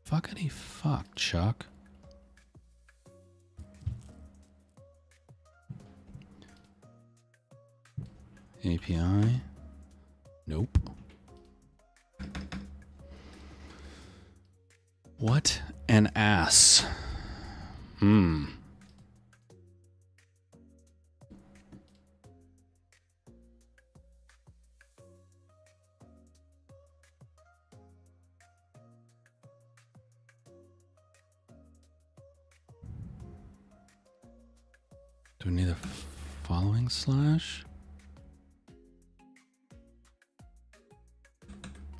Fuckity fuck, Chuck. API. Nope. What an ass. Hmm. Do we need a following slash?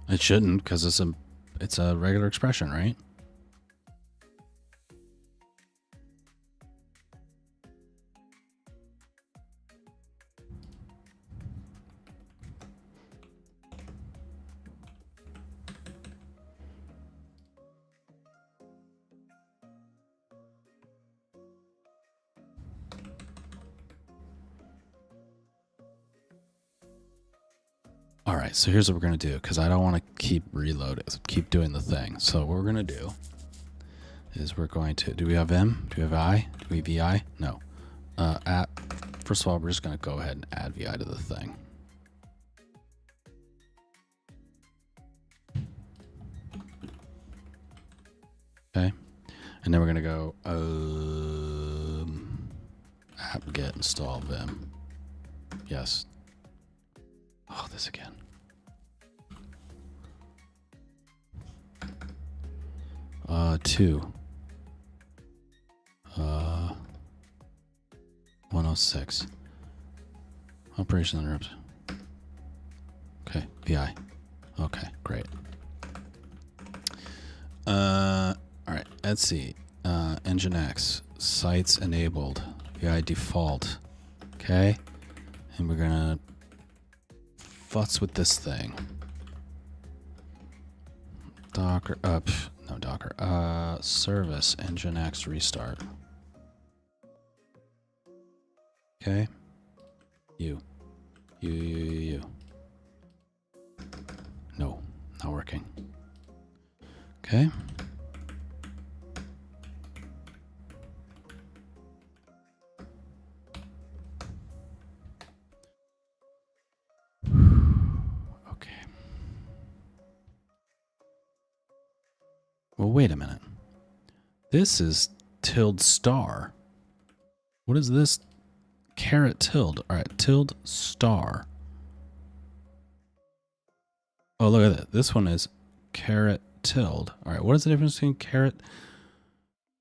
It shouldn't, because it's a regular expression, right? All right, so here's what we're going to do, because I don't want to keep doing the thing. So what we're going to do is we're going to, do we have M? Do we have I? Do we VI? No. First of all, we're just going to go ahead and add VI to the thing. Okay. And then we're going to go apt-get install vim. Yes. Oh, this again. Two. 106. Operation interrupt. Okay, VI. Okay, great. All right, Etsy, Nginx, sites enabled, VI default. Okay, and we're gonna futz with this thing. Docker, no Docker, service, Nginx restart. Okay, you. No, not working. Okay. Okay. Well, wait a minute. This is tilde star. What is this? Caret tilde. All right, tilde star. Oh, look at that. This one is caret tilde. All right, what is the difference between caret?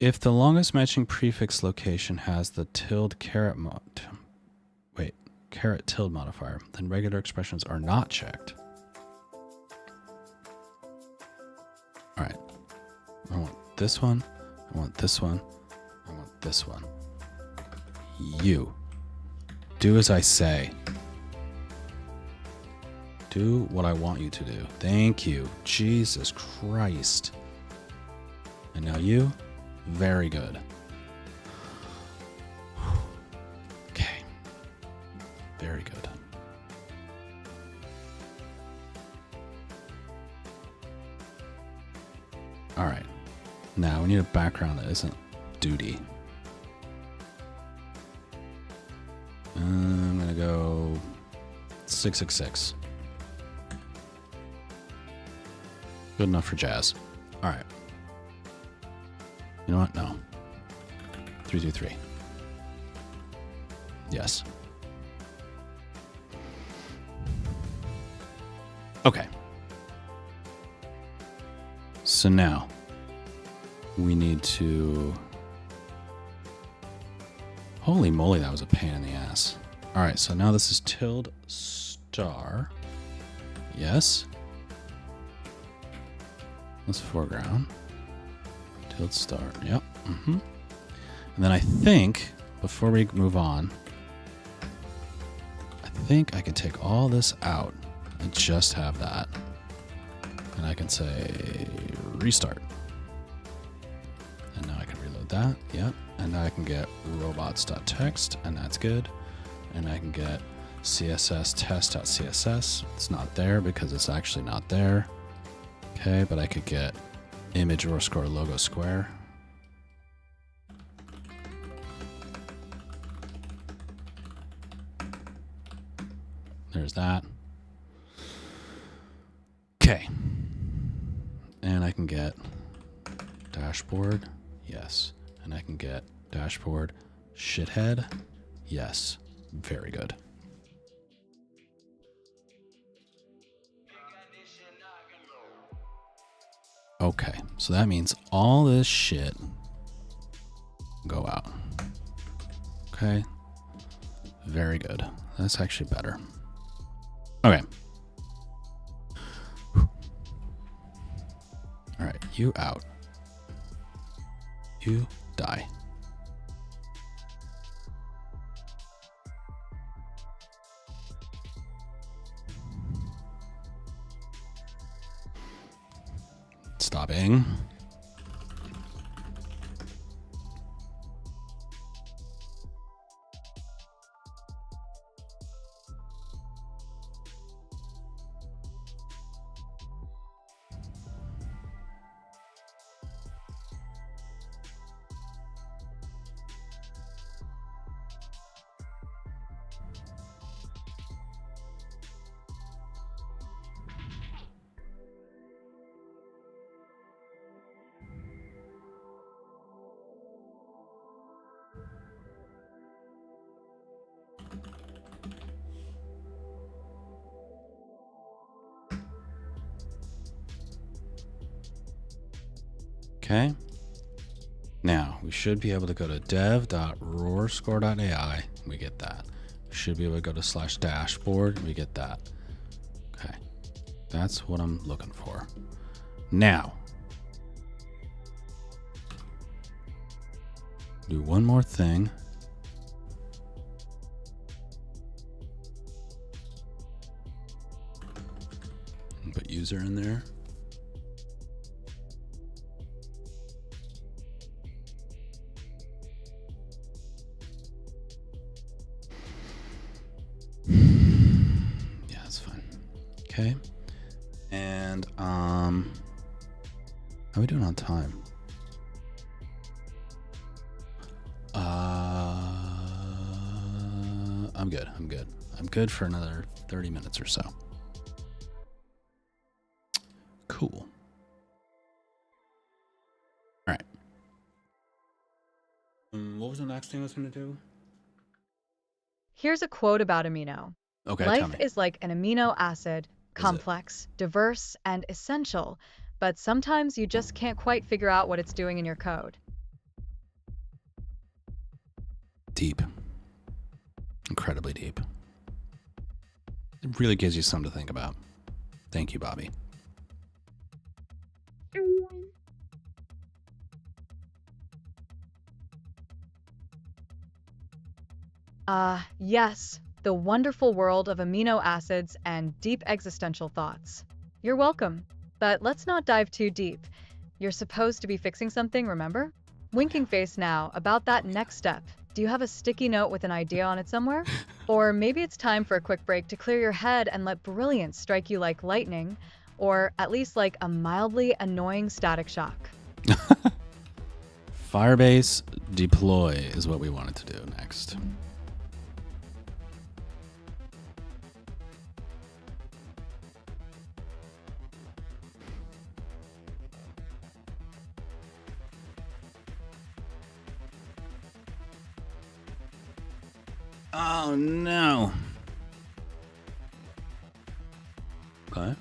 If the longest matching prefix location has the tilde caret caret tilde modifier, then regular expressions are not checked. All right, I want this one, I want this one, I want this one. You. Do as I say. Do what I want you to do. Thank you. Jesus Christ. And now you. Very good. Okay. Very good. All right. Now we need a background that isn't duty. I'm going to go 666. Good enough for jazz. All right. You know what? No. 323. Yes. Okay. So now we need to... Holy moly, that was a pain in the ass. All right, so now this is tilde star. Yes. That's foreground. Tilde star. Yep. Mm-hmm. And then I think, before we move on, I think I can take all this out I just have that. And I can say restart. And now I can reload that. Yep. And now I can get robots.txt, and that's good. And I can get CSS test.css. It's not there because it's actually not there. Okay, but I could get image RoarScore logo square. There's that. Okay. And I can get dashboard. Yes. And I can get dashboard shithead. Yes. Very good. Okay. So that means all this shit go out. Okay. Very good. That's actually better. Okay. All right. You out. You die. Stopping. Okay. Now we should be able to go to dev.roarscore.ai. We get that. We should be able to go to /dashboard. We get that. Okay. That's what I'm looking for. Now, do one more thing. Put user in there. Yeah, that's fine. Okay. And how are we doing on time? I'm good. I'm good. I'm good for another 30 minutes or so. Cool. All right. What was the next thing I was going to do? Here's a quote about amino. Okay, tell Life me. is like an amino acid, complex, diverse, and essential, but sometimes you just can't quite figure out what it's doing in your code. Deep. Incredibly deep. It really gives you something to think about. Thank you, Bobby. Yes, the wonderful world of amino acids and deep existential thoughts. You're welcome, but let's not dive too deep. You're supposed to be fixing something, remember? Winking face now about that next step. Do you have a sticky note with an idea on it somewhere? Or maybe it's time for a quick break to clear your head and let brilliance strike you like lightning, or at least like a mildly annoying static shock. Firebase deploy is what we wanted to do next. Oh no. Okay.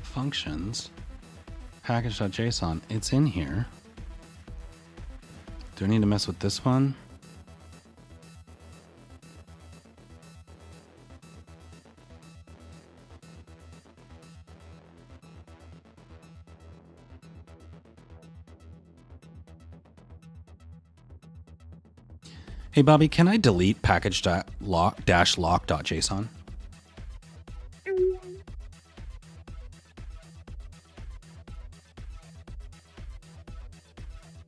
Functions. Package.json. It's in here. Do I need to mess with this one? Hey, Bobby, can I delete package-lock.json?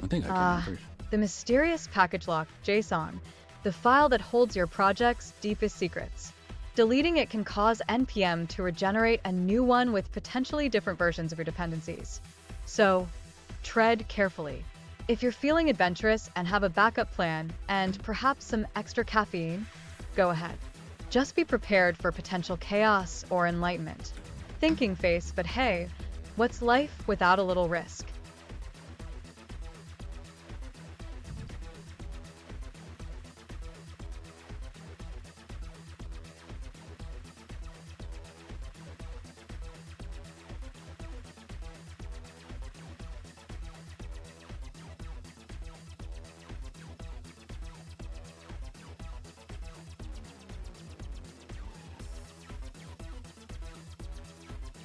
I think I can. The mysterious package lock, JSON, the file that holds your project's deepest secrets. Deleting it can cause NPM to regenerate a new one with potentially different versions of your dependencies. So, tread carefully. If you're feeling adventurous and have a backup plan and perhaps some extra caffeine, go ahead. Just be prepared for potential chaos or enlightenment. Thinking face, but hey, what's life without a little risk?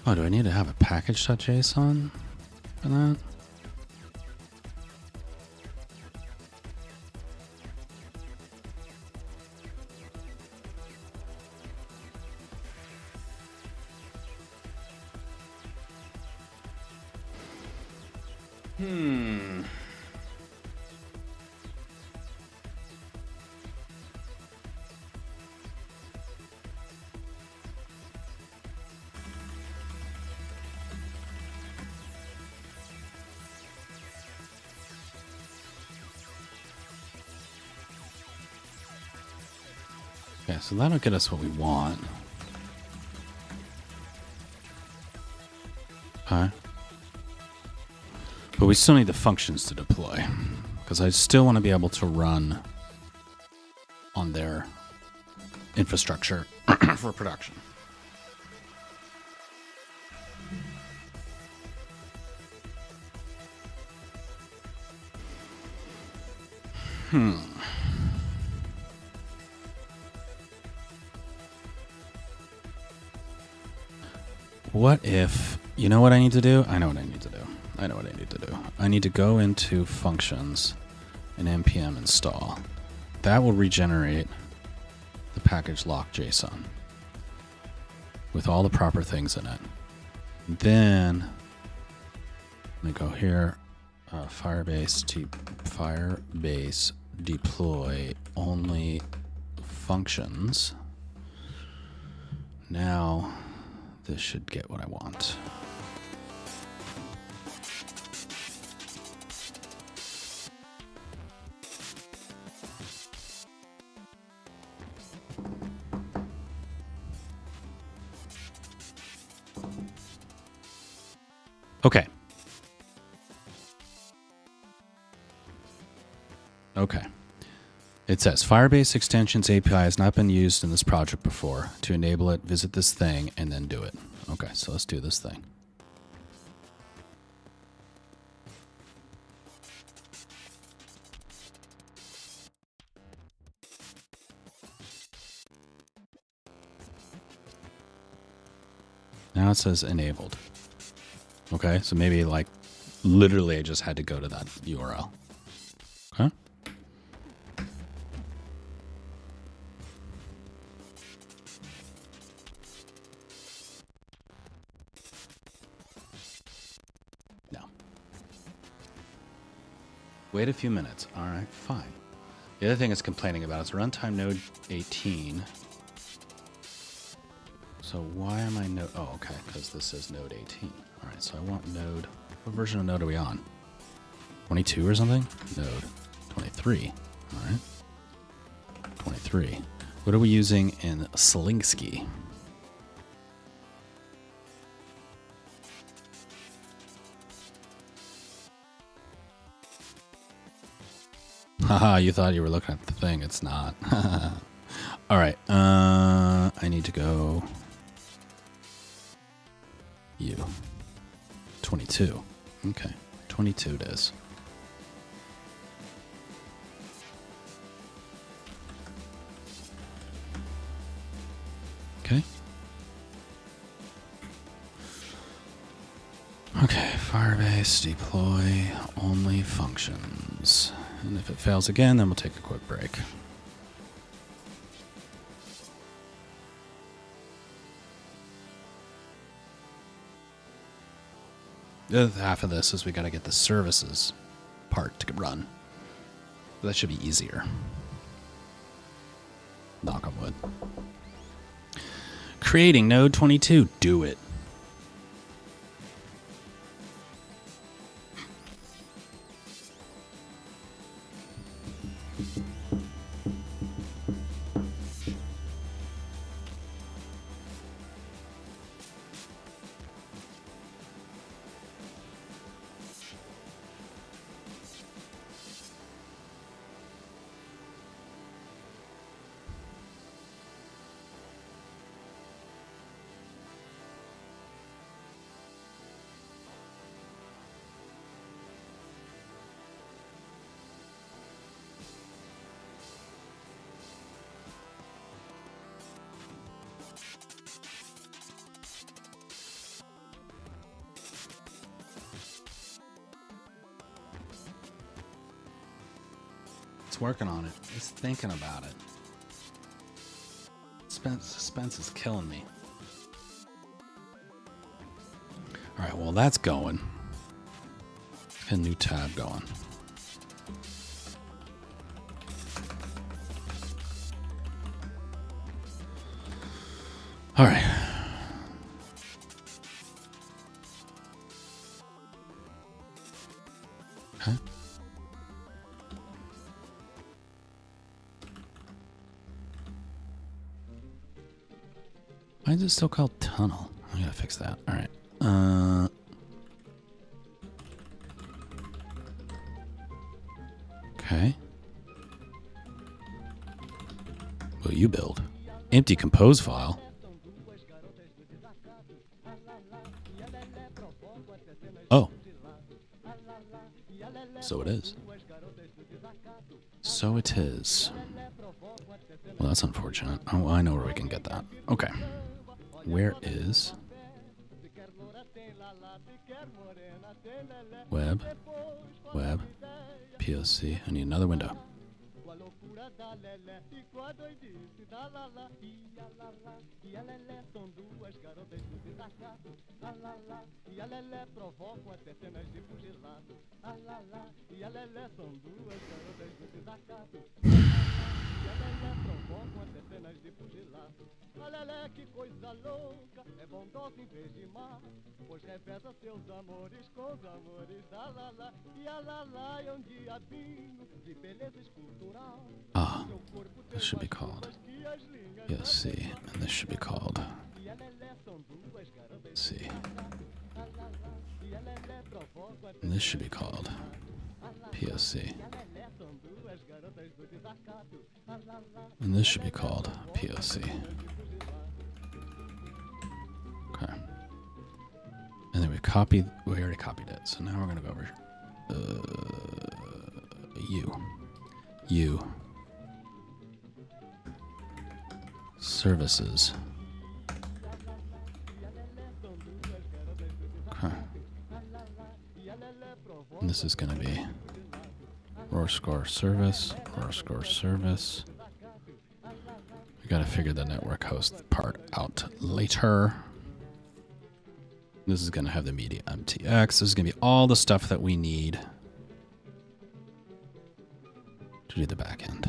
Oh, do I need to have a package.json for that? Okay, so that'll get us what we want. Okay. But we still need the functions to deploy, because I still want to be able to run on their infrastructure for production. What if, you know what I need to do? I know what I need to do. I need to go into functions and npm install. That will regenerate the package lock JSON with all the proper things in it. Then let me go here, Firebase deploy only functions. Now this should get what I want. Okay. Okay. It says Firebase Extensions API has not been used in this project before. To enable it, visit this thing and then do it. Okay, so let's do this thing. Now it says enabled. Okay, so maybe like literally I just had to go to that URL. Okay. No. Wait a few minutes. All right, fine. The other thing it's complaining about is runtime node 18. So why am I node? Oh, okay, because this is node 18. All right, so I want node. What version of node are we on? 22 or something? Node 23. All right. 23. What are we using in Slinksky? Haha, you thought you were looking at the thing. It's not. All right. I need to go. 22. Okay. 22 it is. Firebase deploy only functions. And if it fails again, then we'll take a quick break. The other half of this is we got to get the services part to run. That should be easier. Knock on wood. Creating node 22. Do it. It's working on it. It's thinking about it. Suspense is killing me. All right, well, that's going. A new tab going. All right. Okay. Why is it still called tunnel? I gotta fix that. All right. Okay. Will you build? Empty compose file. Oh. So it is. So it is. Well, that's unfortunate. Oh, I know where we can get that. Okay. Where is web, POC? I need another window. Ah, this should be called POC, and this should be called C. And this should be called POC. And this should be called POC. Okay. And then we already copied it. So now we're going to go over U. Services. Okay. And this is going to be RoarScore service, RoarScore service. We got to figure the network host part out later. This is going to have the media MTX. This is going to be all the stuff that we need to do the back end.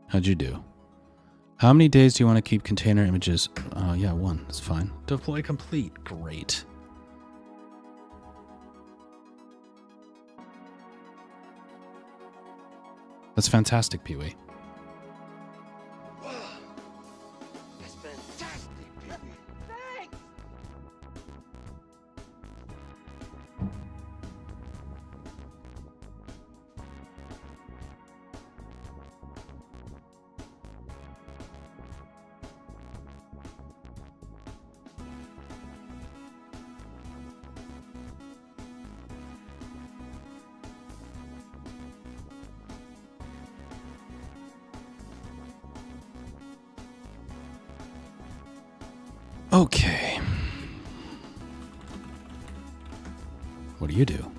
How'd you do? How many days do you want to keep container images? Yeah, 1. That's fine. Deploy complete. Great. That's fantastic, Pee-wee. Wow. That's fantastic, Pee-wee. Thanks. Okay. What do you do?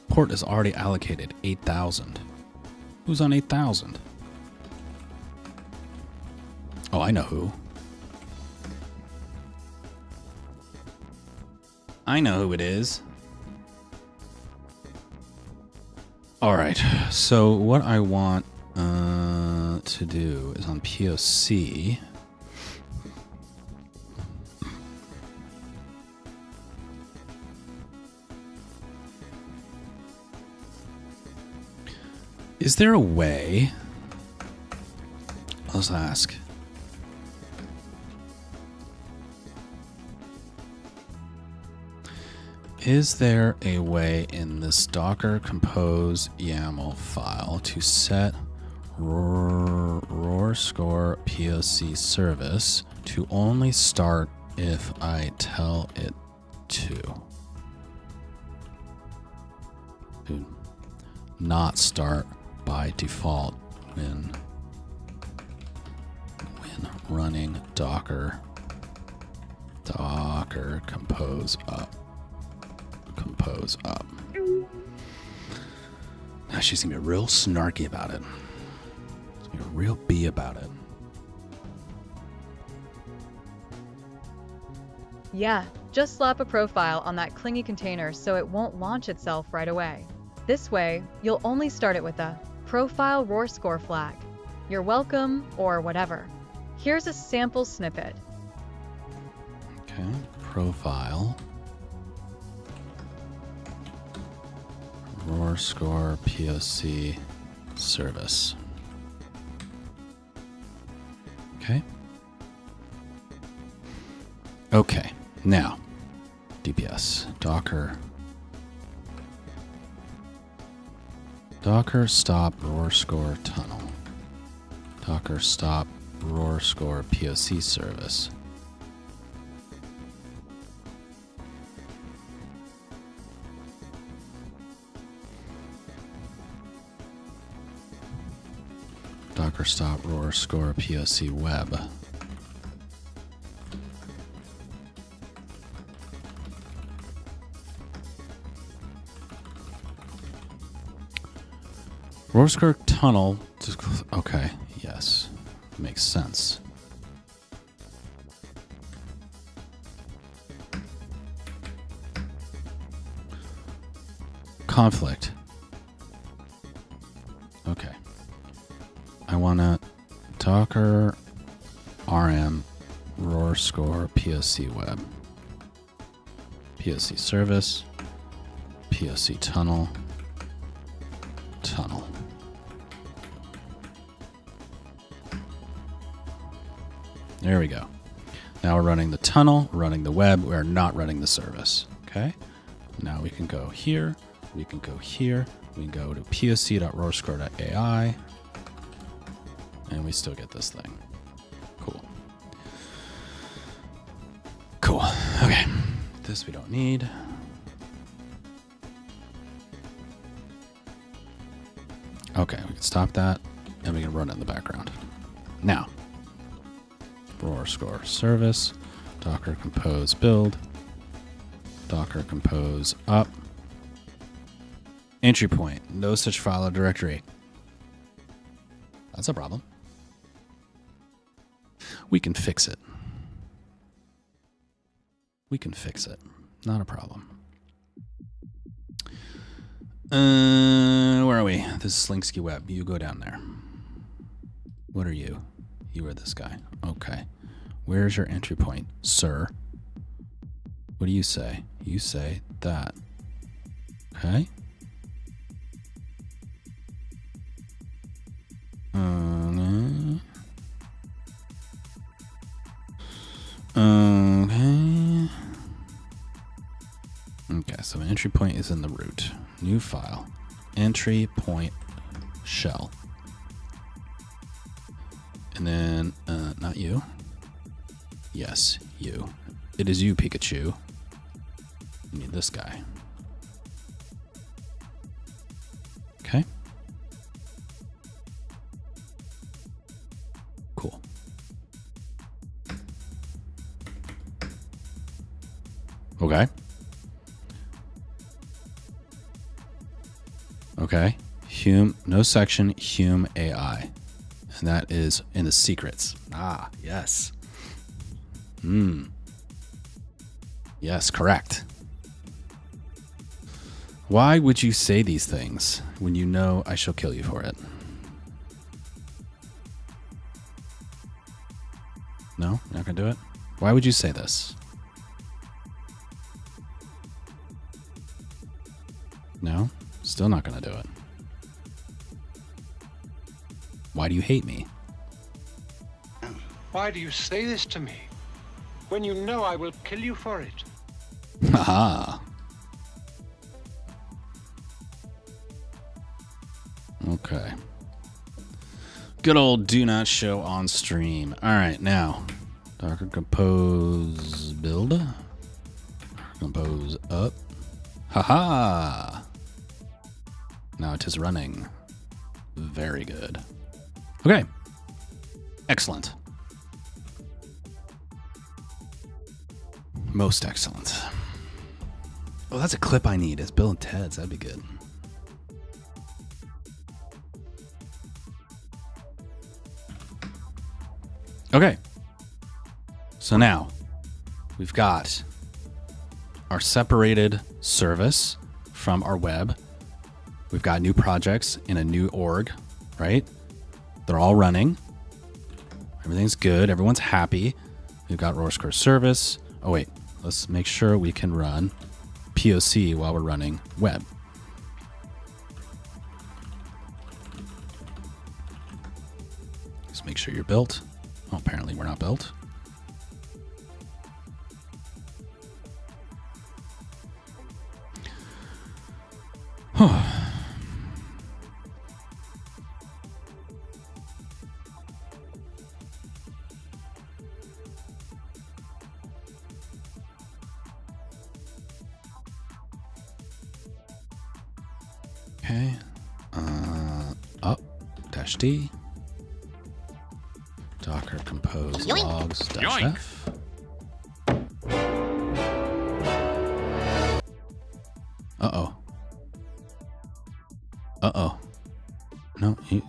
Port is already allocated 8,000. Who's on 8,000? Oh, I know who. I know who it is. All right. So what I want to do is on POC. Is there a way? Let's ask. Is there a way in this Docker compose YAML file to set RoarScore POC service to only start if I tell it to? Dude, not start by default when running Docker compose up. Now she's gonna be real snarky about it. She's gonna be a real bee about it. Yeah, just slap a profile on that clingy container so it won't launch itself right away. This way, you'll only start it with a profile RoarScore flag. You're welcome, or whatever. Here's a sample snippet. Okay, profile RoarScore POC service. Okay. Okay, now DPS Docker stop RoarScore tunnel. Docker stop RoarScore POC service. Docker stop RoarScore POC web. RoarScore tunnel. Okay, yes, makes sense. Conflict. Okay. I want to Docker RM RoarScore POC web. POC service. POC tunnel. There we go. Now we're running the tunnel, running the web. We're not running the service. Okay. Now we can go here. We can go here. We can go to poc.roarscore.ai. And we still get this thing. Cool. Cool. Okay. This we don't need. Okay, we can stop that. And we can run it in the background. Now. RoarScore service, Docker compose build, Docker compose up, entry point, no such file or directory. That's a problem. We can fix it. Not a problem. Where are we? This is Slinksky Web. You go down there. What are you? You are this guy. Okay. Where's your entry point, sir? What do you say? You say that. Okay. Okay. Okay, so entry point is in the root. New file. Entry point shell. And then, not you. Yes, you. It is you, Pikachu. You need this guy. Okay. Okay. No section, hum AI. And that is in the secrets. Ah, yes. Yes, correct. Why would you say these things when you know I shall kill you for it? No? You're not going to do it? Why would you say this? No? Still not going to do it. Why do you hate me? Why do you say this to me when you know I will kill you for it? Haha. Okay. Good old do not show on stream. All right, now Docker compose build. Compose up. Haha. Now it is running. Very good. Okay. Excellent. Most excellent. Oh, that's a clip I need. It's Bill and Ted's. That'd be good. Okay. So now we've got our separated service from our web. We've got new projects in a new org, right? They're all running. Everything's good. Everyone's happy. We've got RoarScore service. Oh, wait. Let's make sure we can run POC while we're running web. Just make sure you're built. Oh, apparently we're not built. Okay. Up dash D. Docker compose logs dash F. Uh-oh. Uh-oh. No, he.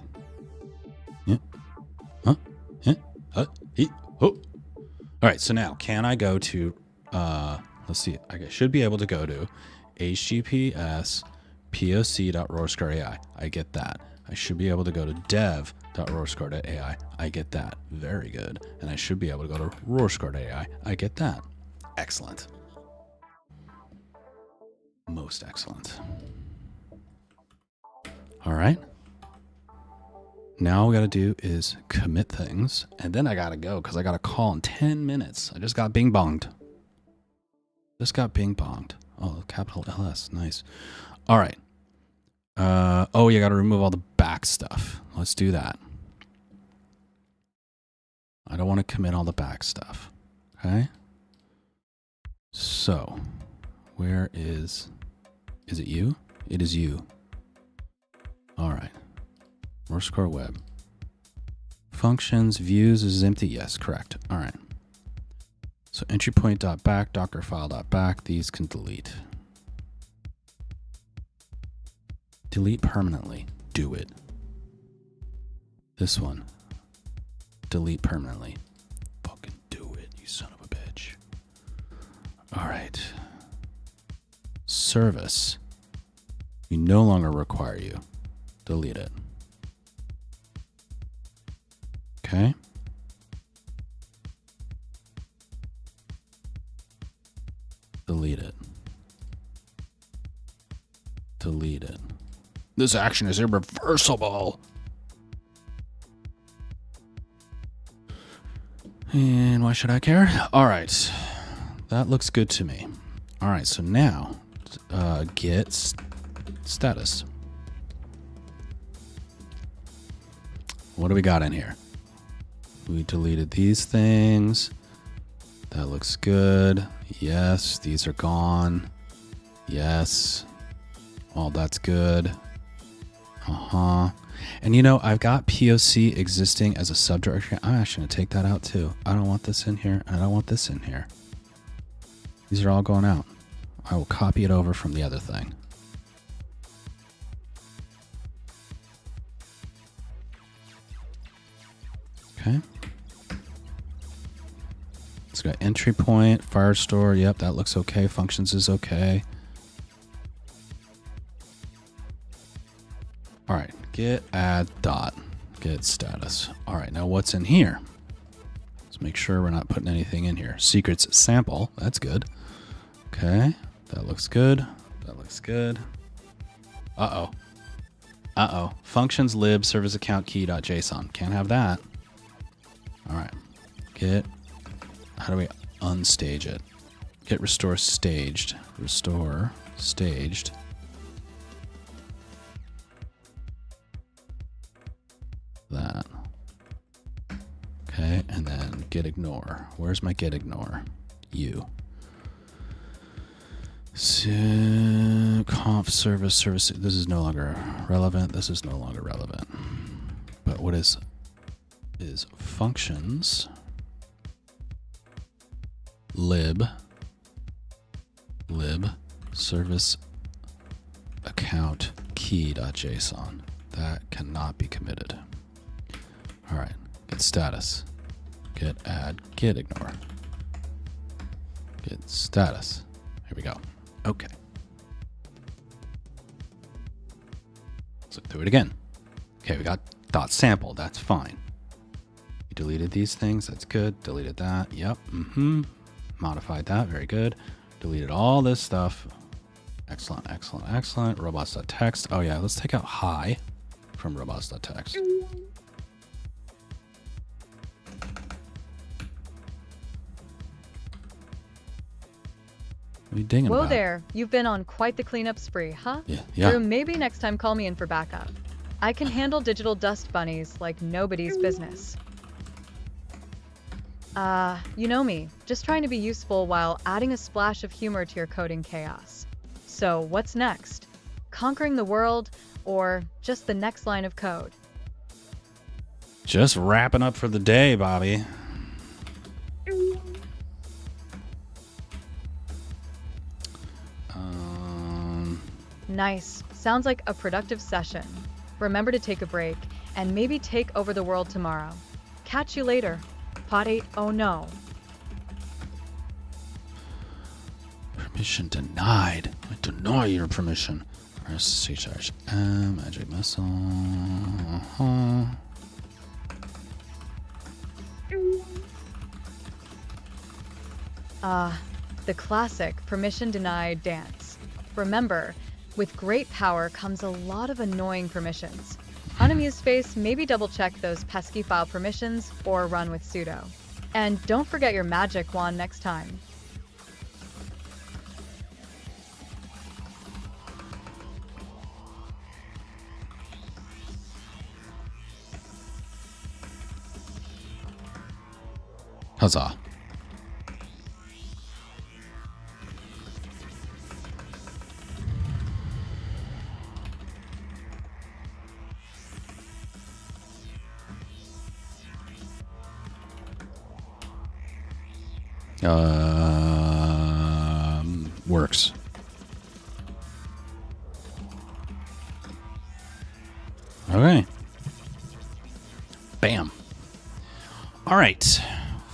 Yeah. Huh? Yeah. He. Oh. All right, so now can I go to let's see. I should be able to go to https poc.roarscore.ai. I get that. I should be able to go to dev.roarscore.ai. I get that. Very good. And I should be able to go to roarscore.ai. I get that. Excellent. Most excellent. All right. Now all we got to do is commit things. And then I got to go because I got a call in 10 minutes. I just got bing bonged. Oh, capital LS. Nice. All right. Oh, you got to remove all the back stuff. Let's do that. I don't want to commit all the back stuff. Okay. So, where is it you? It is you. All right. RoarScore web. Functions, views is empty. Yes, correct. All right. So entry point.back, docker file.back, these can delete. Delete permanently. Do it. This one. Delete permanently. Fucking do it, you son of a bitch. All right. Service. We no longer require you. Delete it. Okay. Delete it. Delete it. This action is irreversible. And why should I care? All right. That looks good to me. All right. So now get status. What do we got in here? We deleted these things. That looks good. Yes. These are gone. Yes. All that's good. And you know, I've got POC existing as a subdirectory. I'm actually going to take that out too. I don't want this in here, and I don't want this in here. These are all going out. I will copy it over from the other thing. Okay. It's got entry point, Firestore. Yep, that looks okay. Functions is okay. All right, get add dot, get status. All right, now what's in here? Let's make sure we're not putting anything in here. Secrets sample, that's good. Okay, that looks good. That looks good. Uh-oh. Uh-oh. Functions lib service account key.json. Can't have that. All right, get, how do we unstage it? Get restore staged. Restore staged. That. Okay, and then get ignore. Where's my get ignore? You. So, conf service. This is no longer relevant. This is no longer relevant. But what is functions lib service account key.json. That cannot be committed. All right, get status, get add, get ignore, get status. Here we go. Okay. Let's look through it again. Okay, we got dot sample. That's fine. You deleted these things. That's good. Deleted that. Yep. Modified that. Very good. Deleted all this stuff. Excellent, excellent, excellent. Robots.txt. Oh yeah, let's take out hi from robots.txt. What are you dinging Whoa about? there, you've been on quite the cleanup spree, huh? Yeah. Drew, maybe next time call me in for backup. I can handle digital dust bunnies like nobody's business. You know me, just trying to be useful while adding a splash of humor to your coding chaos. So what's next? Conquering the world, or just the next line of code? Just wrapping up for the day, Bobby. Nice. Sounds like a productive session. Remember to take a break, and maybe take over the world tomorrow. Catch you later. Pod 8, oh no. Permission denied. I deny your permission. Press C/M, magic missile. The classic permission denied dance. Remember, with great power comes a lot of annoying permissions. On Amuse's face, maybe double check those pesky file permissions or run with sudo. And don't forget your magic wand next time. Huzzah. Works. Okay. Bam. All right.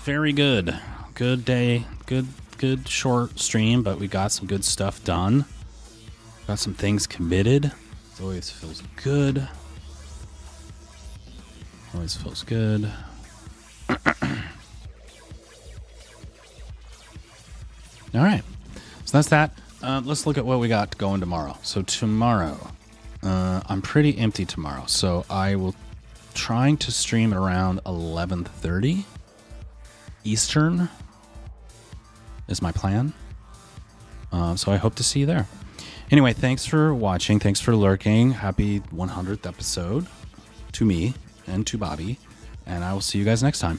Very good. Good day. Good short stream, but we got some good stuff done. Got some things committed. It always feels good. Always feels good. All right. So that's that. Let's look at what we got going tomorrow. So tomorrow, I'm pretty empty tomorrow. So I will trying to stream at around 11:30 Eastern is my plan. So I hope to see you there. Anyway, thanks for watching. Thanks for lurking. Happy 100th episode to me and to Bobby. And I will see you guys next time.